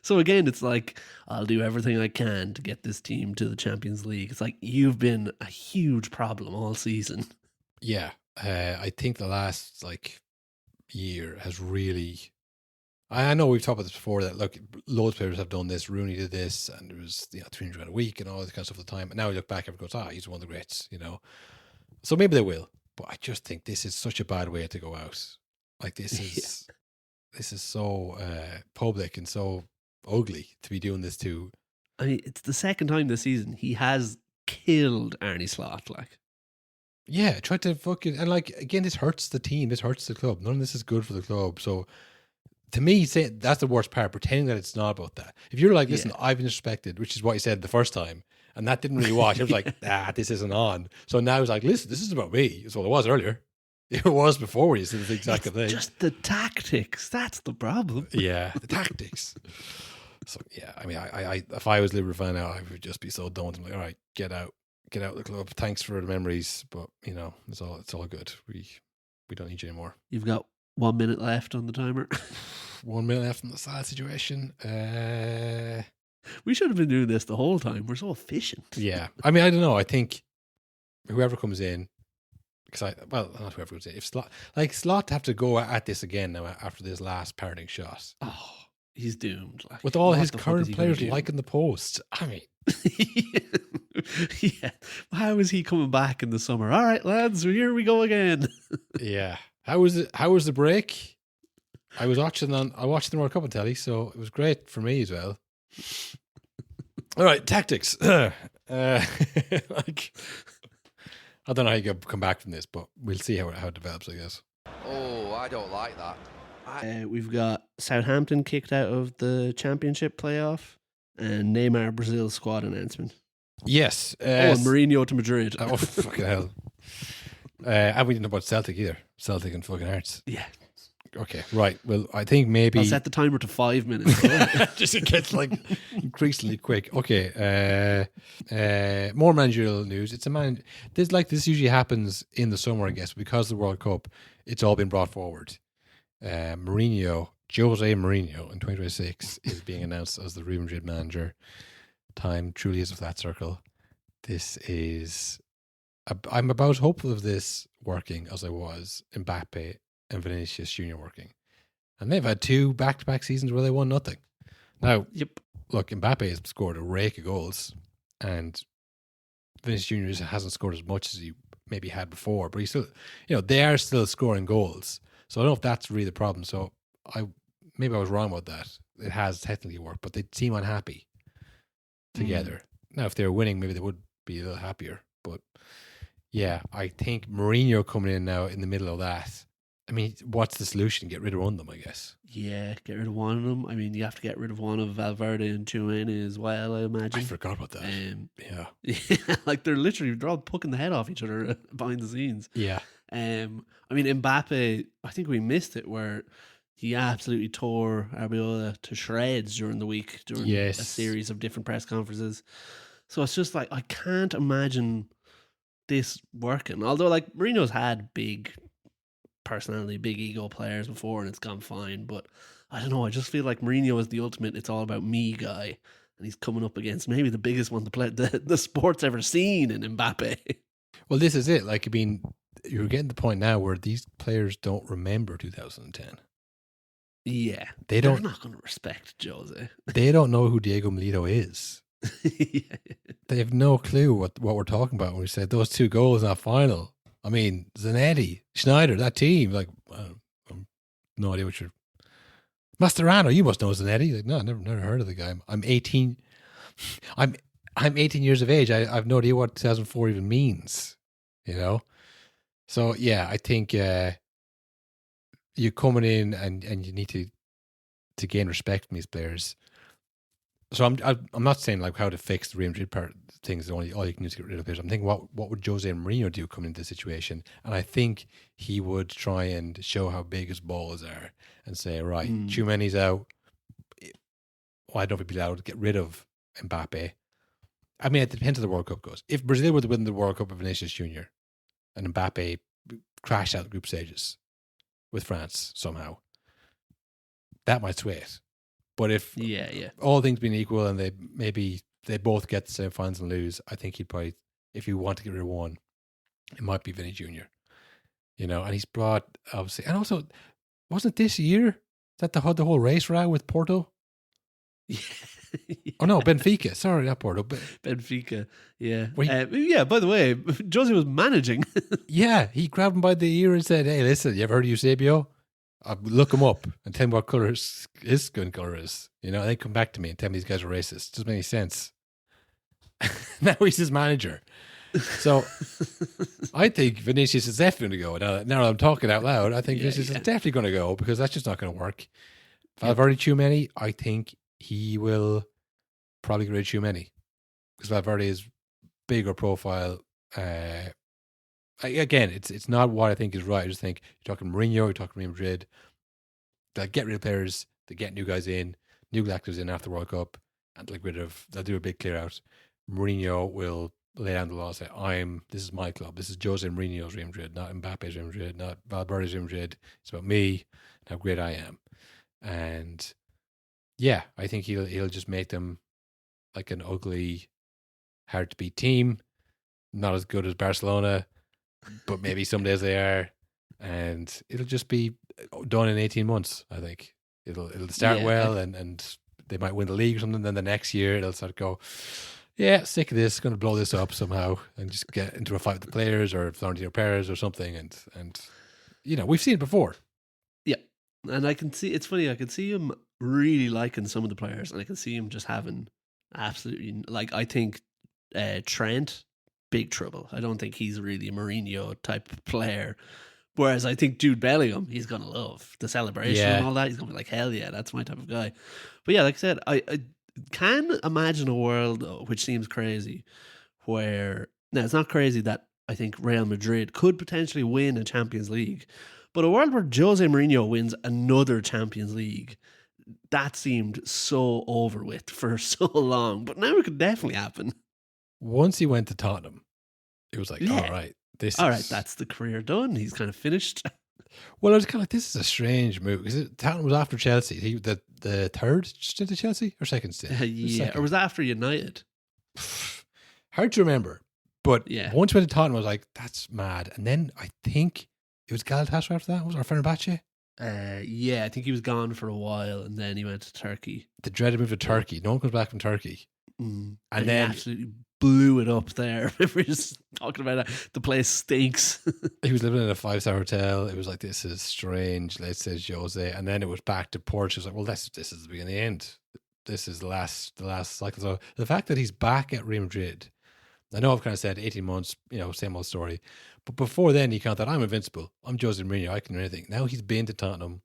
So again, it's like, I'll do everything I can to get this team to the Champions League. It's like, you've been a huge problem all season. Yeah. I think the last year has really... I know we've talked about this before, that look, loads of players have done this. Rooney did this, and it was $300 a week and all this kind of stuff at the time. And now we look back and goes, he's one of the greats, you know. So maybe they will, but I just think this is such a bad way to go out. Like, this is so public and so ugly to be doing this to. I mean, it's the second time this season he has killed Arne Slot. Like, yeah, tried to fucking, and like, again, this hurts the team. This hurts the club. None of this is good for the club. So. To me, that's the worst part, pretending that it's not about that. If you're like, listen, I've been disrespected, which is what you said the first time, and that didn't really wash. I was like, this isn't on. So now it's like, listen, this is about me. It's what it was earlier. It was before he said the exact It's thing. just the tactics. That's the problem. Yeah, the tactics. So yeah, I mean, I if I was a Liverpool fan now, I would just be so daunted. I'm like, all right, get out of the club. Thanks for the memories, but it's all good. We don't need you anymore. You've got 1 minute left on the timer. 1 minute left in the Salah situation. We should have been doing this the whole time. We're so efficient. Yeah, I mean, I don't know. I think whoever comes in, not whoever comes in. If Slot have to go at this again now after this last parting shot. Oh, he's doomed. Like, With all what his the fuck current is he gonna players do? liking the post. I mean, yeah. How is he coming back in the summer? All right, lads, here we go again. yeah. How was it? How was the break? I watched the World Cup on telly, so it was great for me as well. All right, tactics. Like, I don't know how you come back from this, but we'll see how it develops, I guess. Oh, I don't like that. We've got Southampton kicked out of the Championship playoff and Neymar Brazil squad announcement. Yes. And Mourinho to Madrid. Oh, fucking hell. And we didn't know about Celtic either. Celtic and fucking Hearts. Yeah. Okay, right. Well, I think maybe... I'll set the timer to 5 minutes. Just it gets like increasingly quick. Okay. More managerial news. This usually happens in the summer, I guess, because of the World Cup. It's all been brought forward. Jose Mourinho in 2026 is being announced as the Real Madrid manager. Time truly is a flat circle. This is... I'm about hopeful of this working as I was Mbappe and Vinicius Junior working. And they've had 2 back-to-back seasons where they won nothing. Now, Yep. Look, Mbappe has scored a rake of goals and Vinicius Junior hasn't scored as much as he maybe had before, but he's still, they are still scoring goals. So I don't know if that's really the problem. So maybe I was wrong about that. It has technically worked, but they seem unhappy together. Now, if they were winning, maybe they would be a little happier. But yeah, I think Mourinho coming in now in the middle of that. I mean, what's the solution? Get rid of one of them, I guess. Yeah, get rid of one of them. I mean, you have to get rid of one of Valverde and Tchouameni as well, I imagine. I forgot about that. Yeah, like they're all poking the head off each other behind the scenes. Yeah. I mean, Mbappe, I think we missed it where he absolutely tore Arbiola to shreds during the week during a series of different press conferences. So it's just like, I can't imagine this working. Although, like, Mourinho's had big personality, big ego players before and it's gone fine. But I don't know, I just feel like Mourinho is the ultimate it's all about me guy. And he's coming up against maybe the biggest one the sport's ever seen in Mbappe. Well, this is it. Like, I mean, you're getting to the point now where these players don't remember 2010. Yeah. They're not going to respect Jose. They don't know who Diego Milito is. Yeah. They have no clue what we're talking about when we said those 2 goals in that final. I mean, Zanetti, Schneider, that team, like, I have no idea what you're... Mascherano, you must know Zanetti. Like, no, never heard of the guy. I'm 18. I'm 18 years of age. I have no idea what 2004 even means, So, yeah, I think you're coming in and you need to gain respect from these players. So I'm not saying like how to fix the Real Madrid part things. All you can do is get rid of it. I'm thinking what would Jose Mourinho do coming into this situation? And I think he would try and show how big his balls are and say, right, Tchouameni's out. Why don't we be allowed to get rid of Mbappe? I mean, it depends how the World Cup goes. If Brazil were to win the World Cup with Vinicius Junior and Mbappe crashed out the group stages with France somehow, that might sway it. But if all things being equal and they both get the same finals and lose, I think he'd probably, if you want to get rid of one, it might be Vinny Jr. And he's brought, obviously, and also, wasn't this year that the whole race row with Porto? Yeah. Oh no, Benfica. Sorry, not Porto. Benfica. Yeah. Yeah. By the way, Jose was managing. Yeah, he grabbed him by the ear and said, "Hey, listen, you ever heard of Eusebio? Look him up and tell me what color his skin color is. And they come back to me and tell me these guys are racist. Doesn't make any sense." Now he's his manager. So I think Vinicius is definitely going to go. Now I'm talking out loud. I think Vinicius is definitely going to go because that's just not going to work. Valverde Tchouameni, I think he will probably get rid of Tchouameni because Valverde is bigger profile, again, it's not what I think is right. I just think you're talking Mourinho, you're talking Real Madrid. They'll get rid of players, they get new guys in, new actors in after the World Cup, and they'll do a big clear out. Mourinho will lay down the law and say, this is my club. This is Jose Mourinho's Real Madrid, not Mbappe's Real Madrid, not Valverde's Real Madrid. It's about me and how great I am. And yeah, I think he'll just make them like an ugly, hard to beat team. Not as good as Barcelona, but maybe some days they are. And it'll just be done in 18 months, I think. It'll start well and they might win the league or something. Then the next year it'll sort of go, yeah, sick of this, going to blow this up somehow and just get into a fight with the players or Florentino Perez or something. And we've seen it before. Yeah. And I can see, it's funny, I can see him really liking some of the players and I can see him just having absolutely, like, I think Trent, big trouble. I don't think he's really a Mourinho type player. Whereas I think Jude Bellingham, he's going to love the celebration and all that. He's going to be like, hell yeah, that's my type of guy. But yeah, like I said, I can imagine a world, which seems crazy, where, now it's not crazy that I think Real Madrid could potentially win a Champions League, but a world where Jose Mourinho wins another Champions League, that seemed so over with for so long. But now it could definitely happen. Once he went to Tottenham, it was like, all right. That's the career done. He's kind of finished. Well, I was kind of like, this is a strange move because Tottenham was after Chelsea. He the third stint at Chelsea or second stint? Or was that after United? Hard to remember. But yeah, once we went to Tottenham, I was like, that's mad. And then I think it was Galatasaray after that. Was it, or Fenerbahce? Yeah, I think he was gone for a while and then he went to Turkey. The dreaded move to Turkey. No one comes back from Turkey. And then he absolutely blew it up there. Remember just talking about that? The place stinks. He was living in a 5-star hotel. It was like, this is strange. Let's say Jose. And then it was back to Portugal. It was like, well, this is the beginning of the end. This is the last cycle. So the fact that he's back at Real Madrid, I know I've kind of said 18 months, same old story. But before then, he kind of thought, I'm invincible. I'm Jose Mourinho. I can do anything. Now he's been to Tottenham,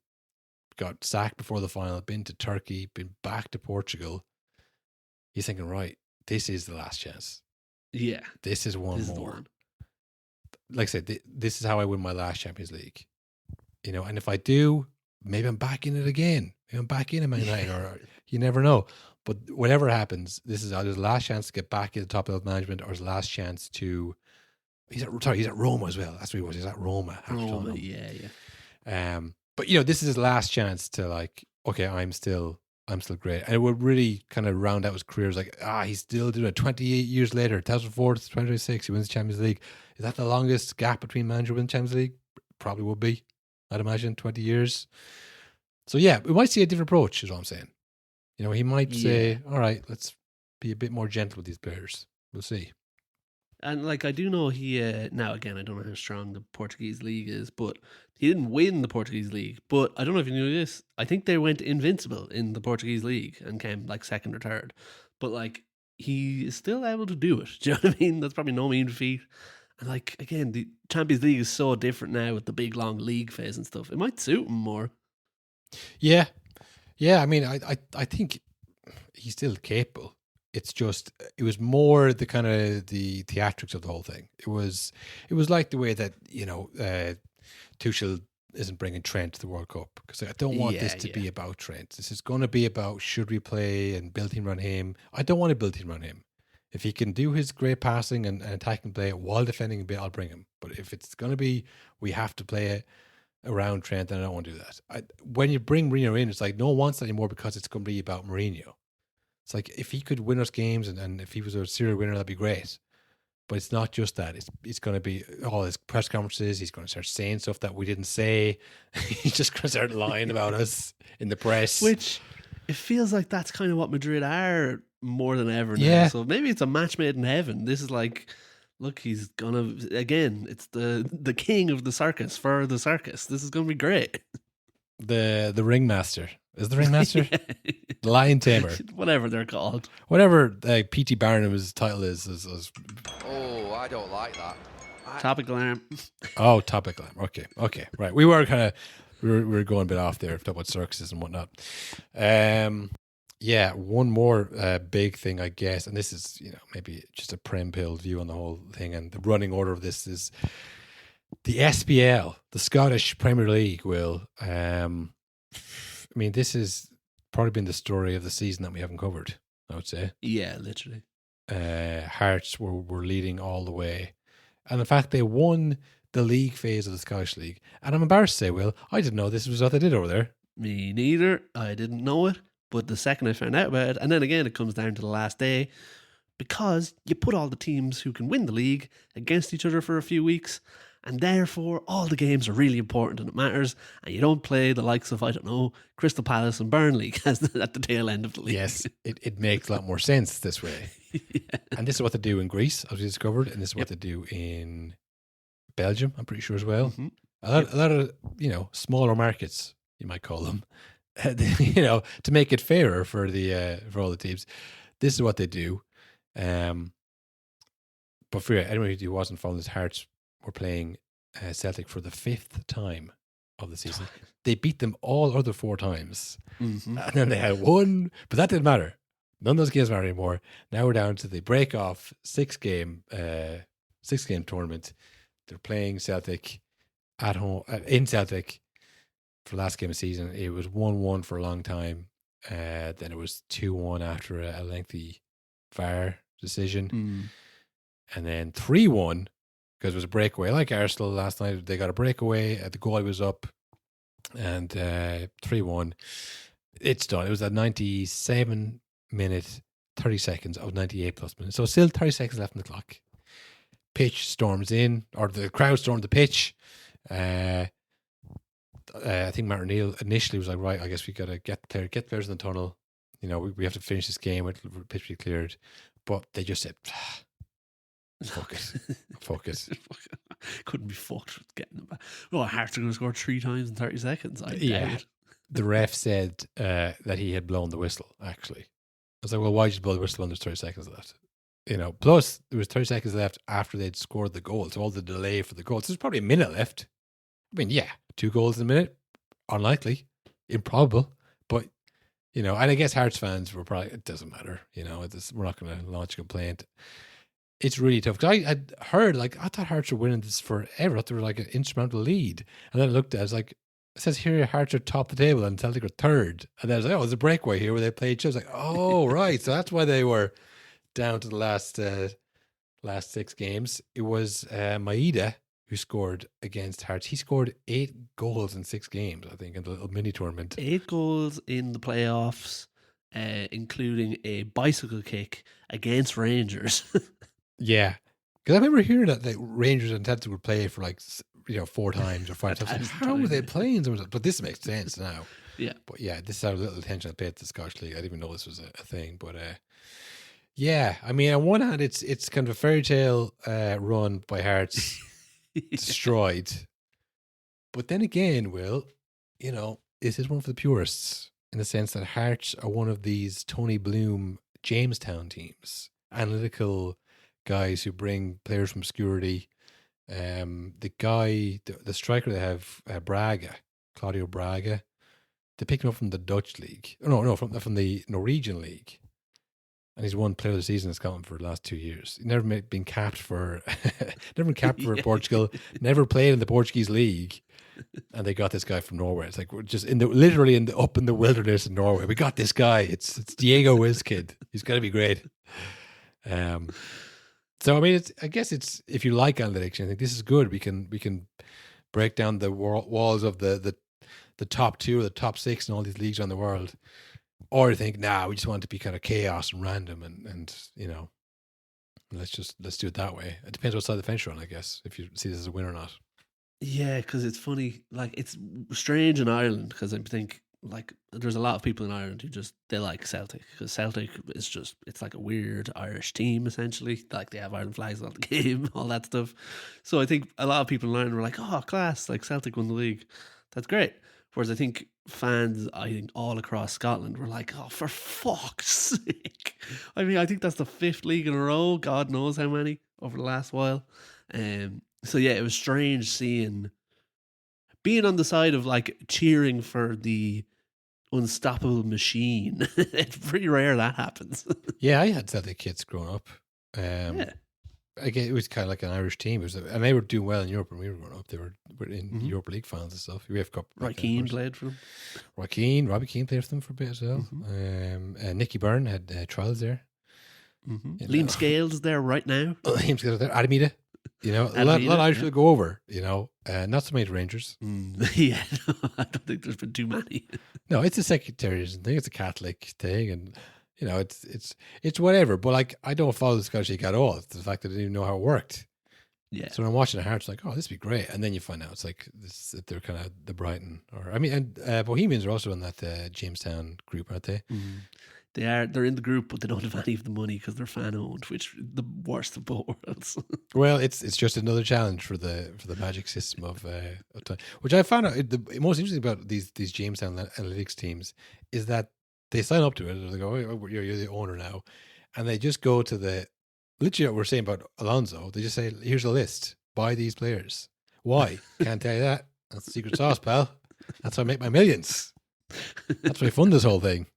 got sacked before the final, been to Turkey, been back to Portugal. He's thinking, right, this is the last chance. Yeah. This is one more. Like I said, this is how I win my last Champions League. And if I do, maybe I'm back in it again. Maybe I'm back in Man United, or you never know. But whatever happens, this is either his last chance to get back in the top of management or his last chance to. He's at Roma as well. That's what he was. He's at Roma. Yeah. But this is his last chance to like. Okay, I'm still great. And it would really kind of round out his career. It's like, he's still doing it 28 years later, 2004 to 2026, he wins the Champions League. Is that the longest gap between manager winning the Champions League? Probably would be, I'd imagine, 20 years. So yeah, we might see a different approach, is what I'm saying. He might say, all right, let's be a bit more gentle with these players. We'll see. And like, I do know he, now again, I don't know how strong the Portuguese league is, but he didn't win the Portuguese league. But I don't know if you knew this. I think they went invincible in the Portuguese league and came like second or third. But like, he is still able to do it. Do you know what I mean? That's probably no mean feat. And like, again, the Champions League is so different now with the big long league phase and stuff. It might suit him more. Yeah. I mean, I think he's still capable. It's just, it was more the kind of the theatrics of the whole thing. It was like the way that, Tuchel isn't bringing Trent to the World Cup, because I don't want this to be about Trent. This is going to be about, should we play and build team around him? I don't want to build team around him. If he can do his great passing and attacking play while defending a bit, I'll bring him. But if it's going to be, we have to play it around Trent, then I don't want to do that. When you bring Mourinho in, it's like no one wants that anymore because it's going to be about Mourinho. It's like, if he could win us games and if he was a serial winner, that'd be great. But it's not just that. It's going to be all his press conferences. He's going to start saying stuff that we didn't say. He's just going to start lying about us in the press. Which, it feels like that's kind of what Madrid are more than ever now. Yeah. So maybe it's a match made in heaven. This is like, look, he's going to, again, it's the king of the circus for the circus. This is going to be great. The ringmaster. Is the ringmaster? The lion tamer. Whatever they're called. Whatever P.T. Barnum's title is. Oh, I don't like that. Topic alarm. Oh, topic alarm. Okay, right. We were we were going a bit off there, talking about circuses and whatnot. Yeah, one more big thing, I guess, and this is maybe just a prem-pilled view on the whole thing, and the running order of this is The SPL, the Scottish Premier League, will. I mean, this has probably been the story of the season that we haven't covered, I would say. Yeah, literally. Hearts were leading all the way. And in fact, they won the league phase of the Scottish League. And I'm embarrassed to say, Will, I didn't know this was what they did over there. Me neither. I didn't know it. But the second I found out about it, and then again, it comes down to the last day, because you put all the teams who can win the league against each other for a few weeks, and therefore all the games are really important and it matters, and you don't play the likes of, I don't know, Crystal Palace and Burnley at the tail end of the league. Yes, it makes a lot more sense this way. Yeah. And this is what they do in Greece, as we discovered, and this is what they do in Belgium, I'm pretty sure as well. Mhm. A lot of, smaller markets, you might call them, to make it fairer for all the teams. This is what they do. But for anyone who wasn't following this, Hearts were playing Celtic for the 5th time of the season. They beat them all other 4 times. Mhm. And then they had one, but that didn't matter. None of those games matter anymore. Now we're down to the break-off 6-game tournament. They're playing Celtic at home in Celtic for the last game of the season. It was 1-1 for a long time. Then it was 2-1 after a lengthy VAR decision. Mm. And then 3-1 because it was a breakaway. Like Arsenal last night, they got a breakaway. The goal was up. And 3-1. It's done. It was a 97-minute, 30 seconds of 98 plus minutes. So still 30 seconds left on the clock. Pitch storms in, or the crowd stormed the pitch. I think Martin Neal initially was like, right, I guess we got to get players in the tunnel. We have to finish this game with the pitch be cleared. But they just said, fuck it. Fuck it. Couldn't be fucked with getting them back. Well, Hearts are going to score 3 times in 30 seconds. I doubt it. The ref said that he had blown the whistle, actually. I was like, well, why did you blow the whistle when there's 30 seconds left? Plus there was 30 seconds left after they'd scored the goal. So all the delay for the goal. So there's probably a minute left. I mean, 2 goals in a minute. Unlikely. Improbable. But, and I guess Hearts fans were probably, it doesn't matter. We're not going to launch a complaint. It's really tough. Because I heard, I thought Hearts were winning this forever. I thought they were like an instrumental lead. And then I looked at it, I was like, it says here Hearts are top of the table and Celtic are 3rd. And then I was like, there's a breakaway here where they played each other. I was like, oh, right. So that's why they were down to the last 6 games. It was Maeda who scored against Hearts. He scored 8 goals in 6 games, I think, in the little mini tournament. 8 goals in the playoffs, including a bicycle kick against Rangers. Yeah. Because I remember hearing that the Rangers and Celtic would play for 4 times or 5 times. How were they playing? But this makes sense now. Yeah. But this is how little attention I paid to the Scottish League. I didn't even know this was a thing. But I mean, on one hand, it's kind of a fairy tale run by Hearts destroyed. But then again, Will, this is one for the purists in the sense that Hearts are one of these Tony Bloom Jamestown teams, analytical guys who bring players from obscurity. The striker they have, Claudio Braga, they picked him up from the Dutch league. No, from the Norwegian league. And he's won Player of the Season in Scotland for the last 2 years. He's never been capped for Portugal, never played in the Portuguese league. And they got this guy from Norway. It's like we're just literally up in the wilderness in Norway. We got this guy. It's Diego Wizkid. He's got to be great. So I mean, I guess it's, if you like analytics, I think this is good. We can break down the walls of the top 2 or the top 6 in all these leagues around the world. Or you think, we just want it to be kind of chaos and random, and let's do it that way. It depends what side of the fence you're on, I guess, if you see this as a win or not. Yeah, because it's funny. It's strange in Ireland because I think there's a lot of people in Ireland who they like Celtic, because Celtic is it's like a weird Irish team essentially. They have Ireland flags on the game, all that stuff. So I think a lot of people in Ireland were like, oh, class, Celtic won the league. That's great. Whereas I think fans, all across Scotland were like, oh, for fuck's sake. I mean, I think that's the 5th league in a row. God knows how many over the last while. So yeah, it was strange being on the side of cheering for the unstoppable machine. It's pretty rare that happens. Yeah, I had Celtic kids growing up. again, it was kind of like an Irish team. It was, and they were doing well in Europe when we were growing up. They were in Mhm. Europa League finals and stuff. UEFA Cup. Roy Keane played for them. Robbie Keane played for them for a bit as well. Nicky Byrne had trials there. Liam Scales is there right now. Liam Scales there. Adamita. You know, a lot of Irish people go over. You know, not so many to Rangers. Yeah, no, I don't think there's been too many. No, it's a sectarian thing. It's a Catholic thing, and you know, it's whatever. But like, I don't follow the Scottish League at all. It's the fact that I didn't even know how it worked. Yeah. So when I'm watching the Hearts, like, oh, this would be great, and then you find out it's like this, they're kind of the Brighton, or I mean, and Bohemians are also in that Jamestown group, aren't they? They are. They're in the group, but they don't have any of the money because they're fan owned, which is the worst of both worlds. Well, it's just another challenge for the magic system of time. Which I found out the most interesting about these Jamestown analytics teams is that they sign up to it. They go, oh, you're the owner now, and they just go to the literally what we're saying about Alonso. They just say, here's a list. Buy these players. Why? Can't tell you that. That's the secret sauce, pal. That's how I make my millions. That's how I fund this whole thing.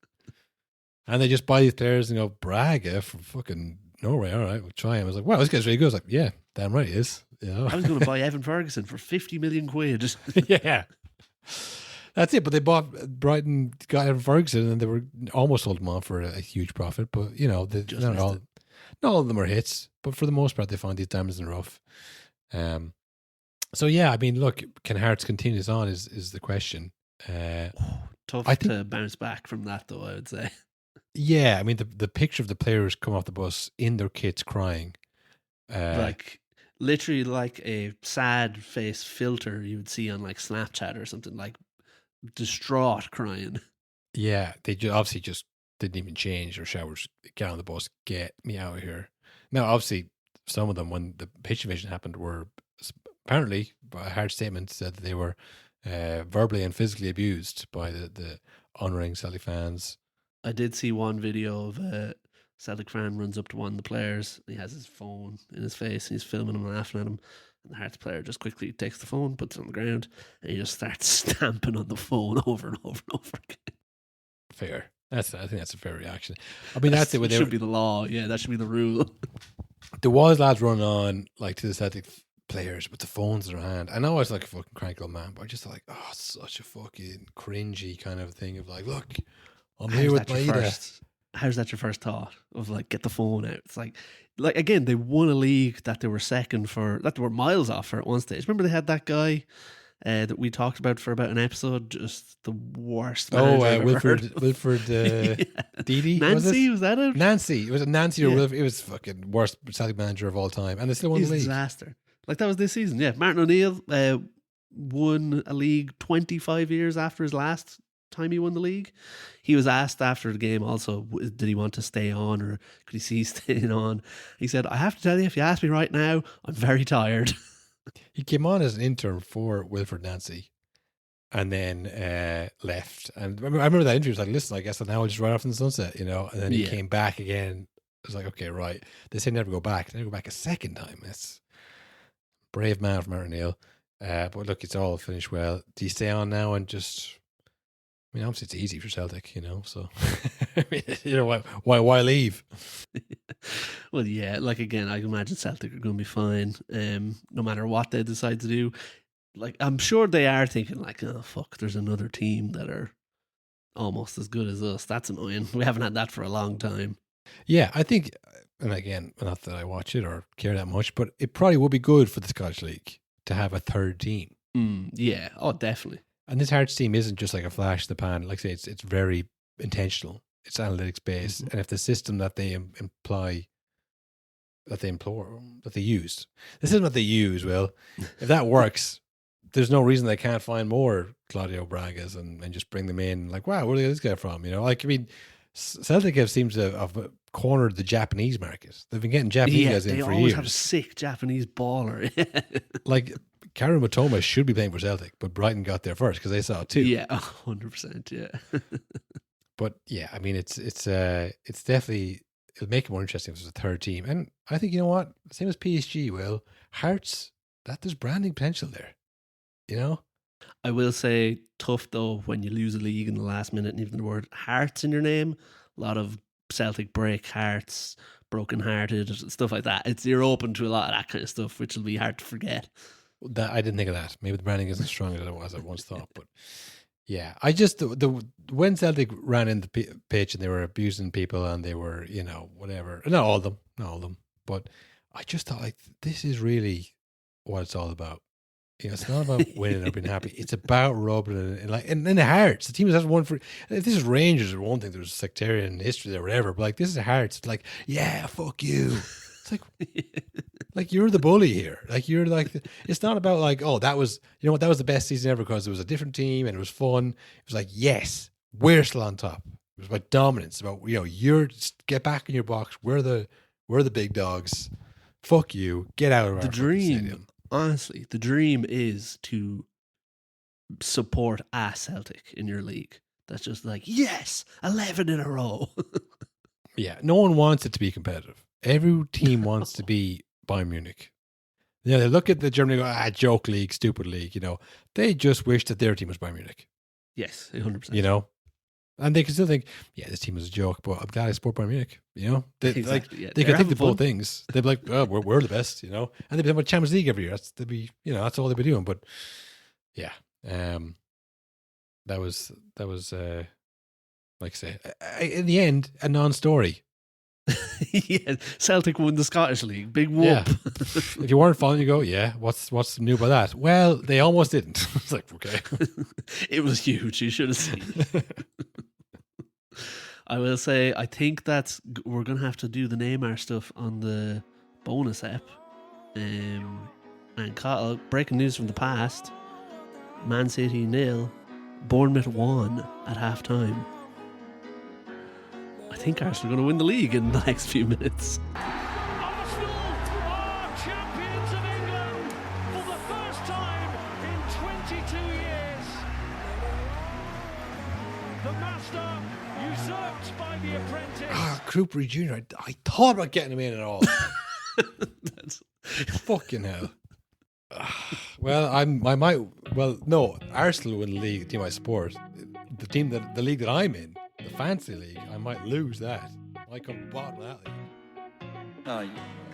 And they just buy these players and go, Braga from fucking Norway. All right, we'll try him. I was like, wow, this guy's really good. I was like, yeah, damn right he is. You know? I was going to buy Evan Ferguson for 50 million quid. Yeah. That's it. But they bought Brighton, got Evan Ferguson, and they were almost sold him on for a huge profit. But, you know, not all of them are hits. But for the most part, they found these diamonds in the rough. So, yeah, I mean, look, can Hearts continue this on is the question. Tough to bounce back from that, though, I would say. Yeah, I mean the picture of the players come off the bus in their kits crying, like literally like a sad face filter you would see on like Snapchat or something, like distraught crying. Yeah, they obviously just didn't even change their showers. Get on the bus, get me out of here. Now, obviously, some of them when the pitch invasion happened were apparently by a hard statement said that they were verbally and physically abused by the honouring Celtic fans. I did see one video of a Celtic fan runs up to one of the players. And he has his phone in his face and he's filming him and laughing at him. And the Hearts player just quickly takes the phone, puts it on the ground, and he just starts stamping on the phone over and over and over again. Fair. I think that's a fair reaction. I mean, that's it. That should be the law. Yeah, that should be the rule. There was lads running on like to the Celtic players with the phones in their hand. I know I was like a fucking cranky old man, but I just thought like, oh, it's such a fucking cringy kind of thing of like, look, I'm here with my Ida. How's that your first thought of like get the phone out? It's like again, they won a league that they were second for, that they were miles off for at one stage. Remember they had that guy that we talked about for about an episode, just the worst. Wilfred Didi. Nancy, was that it? Nancy. Was it Nancy or Wilfred? It was fucking worst Celtic manager of all time, and they still won the league. Disaster. Like that was this season. Yeah, Martin O'Neill won a league 25 years after his last time he won the league. He was asked after the game also, did he want to stay on or could he see staying on? He said, I have to tell you, if you ask me right now, I'm very tired. He came on as an intern for Wilfred Nancy and then left. And I remember that interview. He was like, listen, I guess now I'll just ride off in the sunset, you know. And then he came back again. I was like, okay, right. They say never go back. They never go back a second time. That's brave man from Martin O'Neill. But look, it's all finished well. Do you stay on now and just... I mean, obviously it's easy for Celtic, you know, so I mean, you know, why leave? Well, yeah, like again, I can imagine Celtic are going to be fine, no matter what they decide to do. Like, I'm sure they are thinking like, oh fuck, there's another team that are almost as good as us. That's annoying. We haven't had that for a long time. Yeah, I think, and again, not that I watch it or care that much, but it probably would be good for the Scottish League to have a third team. Yeah, oh, definitely. And this Hearts team isn't just like a flash in the pan. Like I say, it's very intentional. It's analytics based. And if the system that they use, the system that they use, well, if that works, there's no reason they can't find more Claudio Bragas and just bring them in. Like, wow, where did this guy from? You know, like, I mean, Celtic seems to have cornered the Japanese market. They've been getting Japanese guys in for years. They always have a sick Japanese baller. Like, Karen Matoma should be playing for Celtic, but Brighton got there first because they saw it too. Yeah, 100%. Yeah. But yeah, I mean, it's definitely, it'll make it more interesting if there's a third team. And I think, you know what, same as PSG, Will, Hearts, that there's branding potential there. You know, I will say tough though when you lose a league in the last minute and even the word Hearts in your name. A lot of Celtic break hearts, brokenhearted, stuff like that. You're open to a lot of that kind of stuff, which will be hard to forget. That I didn't think of that. Maybe the branding isn't strong as I once thought, but yeah, I just when Celtic ran in the pitch and they were abusing people and they were, you know, whatever. Not all of them, but I just thought, like, this is really what it's all about. You know, it's not about winning or being happy. It's about rubbing it in the hearts. The team has won for. If this is Rangers or one thing, there's sectarian history there, or whatever. But like, this is Hearts. It's like, yeah, fuck you. It's like, like you're the bully here. Like you're like, it's not about like, oh, that was, you know what, that was the best season ever because it was a different team and it was fun. It was like, yes, we're still on top. It was about dominance. About, you know, you're get back in your box. We're the big dogs. Fuck you. Get out of our stadium. Honestly, the dream is to support a Celtic in your league. That's just like, yes, 11 in a row. Yeah, no one wants it to be competitive. Every team wants to be Bayern Munich. You know, they look at the Germany, go, joke league, stupid league, you know. They just wish that their team was Bayern Munich. Yes, 100%. You know? And they can still think, yeah, this team is a joke, but I'm glad I support Bayern Munich. You know? They, exactly, they can think of both things. They'd be like, oh, we're the best, you know? And they'd be talking about Champions League every year. That's all they'd be doing. But yeah. That was like I say, in the end, a non-story. Yeah, Celtic won the Scottish League. Big whoop. Yeah. If you weren't following, you go, yeah, what's new about that? Well, they almost didn't. It's like, okay. It was huge. You should have seen. I will say, I think we're going to have to do the Neymar stuff on the bonus app. And Kyle, breaking news from the past, Man City 0, Bournemouth 1 at half time. I think Arsenal are going to win the league in the next few minutes. Arsenal are champions of England for the first time in 22 years. The master usurped by the apprentice. Cooper Jr., I thought about getting him in at all. That's fucking hell. Well, no, Arsenal win the league, the team I support. The league that I'm in, the fancy league, I might lose that. I might come bottom of that league. No,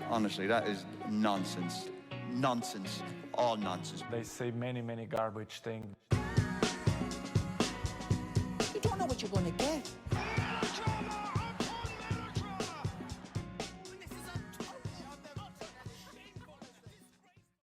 honestly, that is nonsense. Nonsense. All nonsense. They say many garbage things.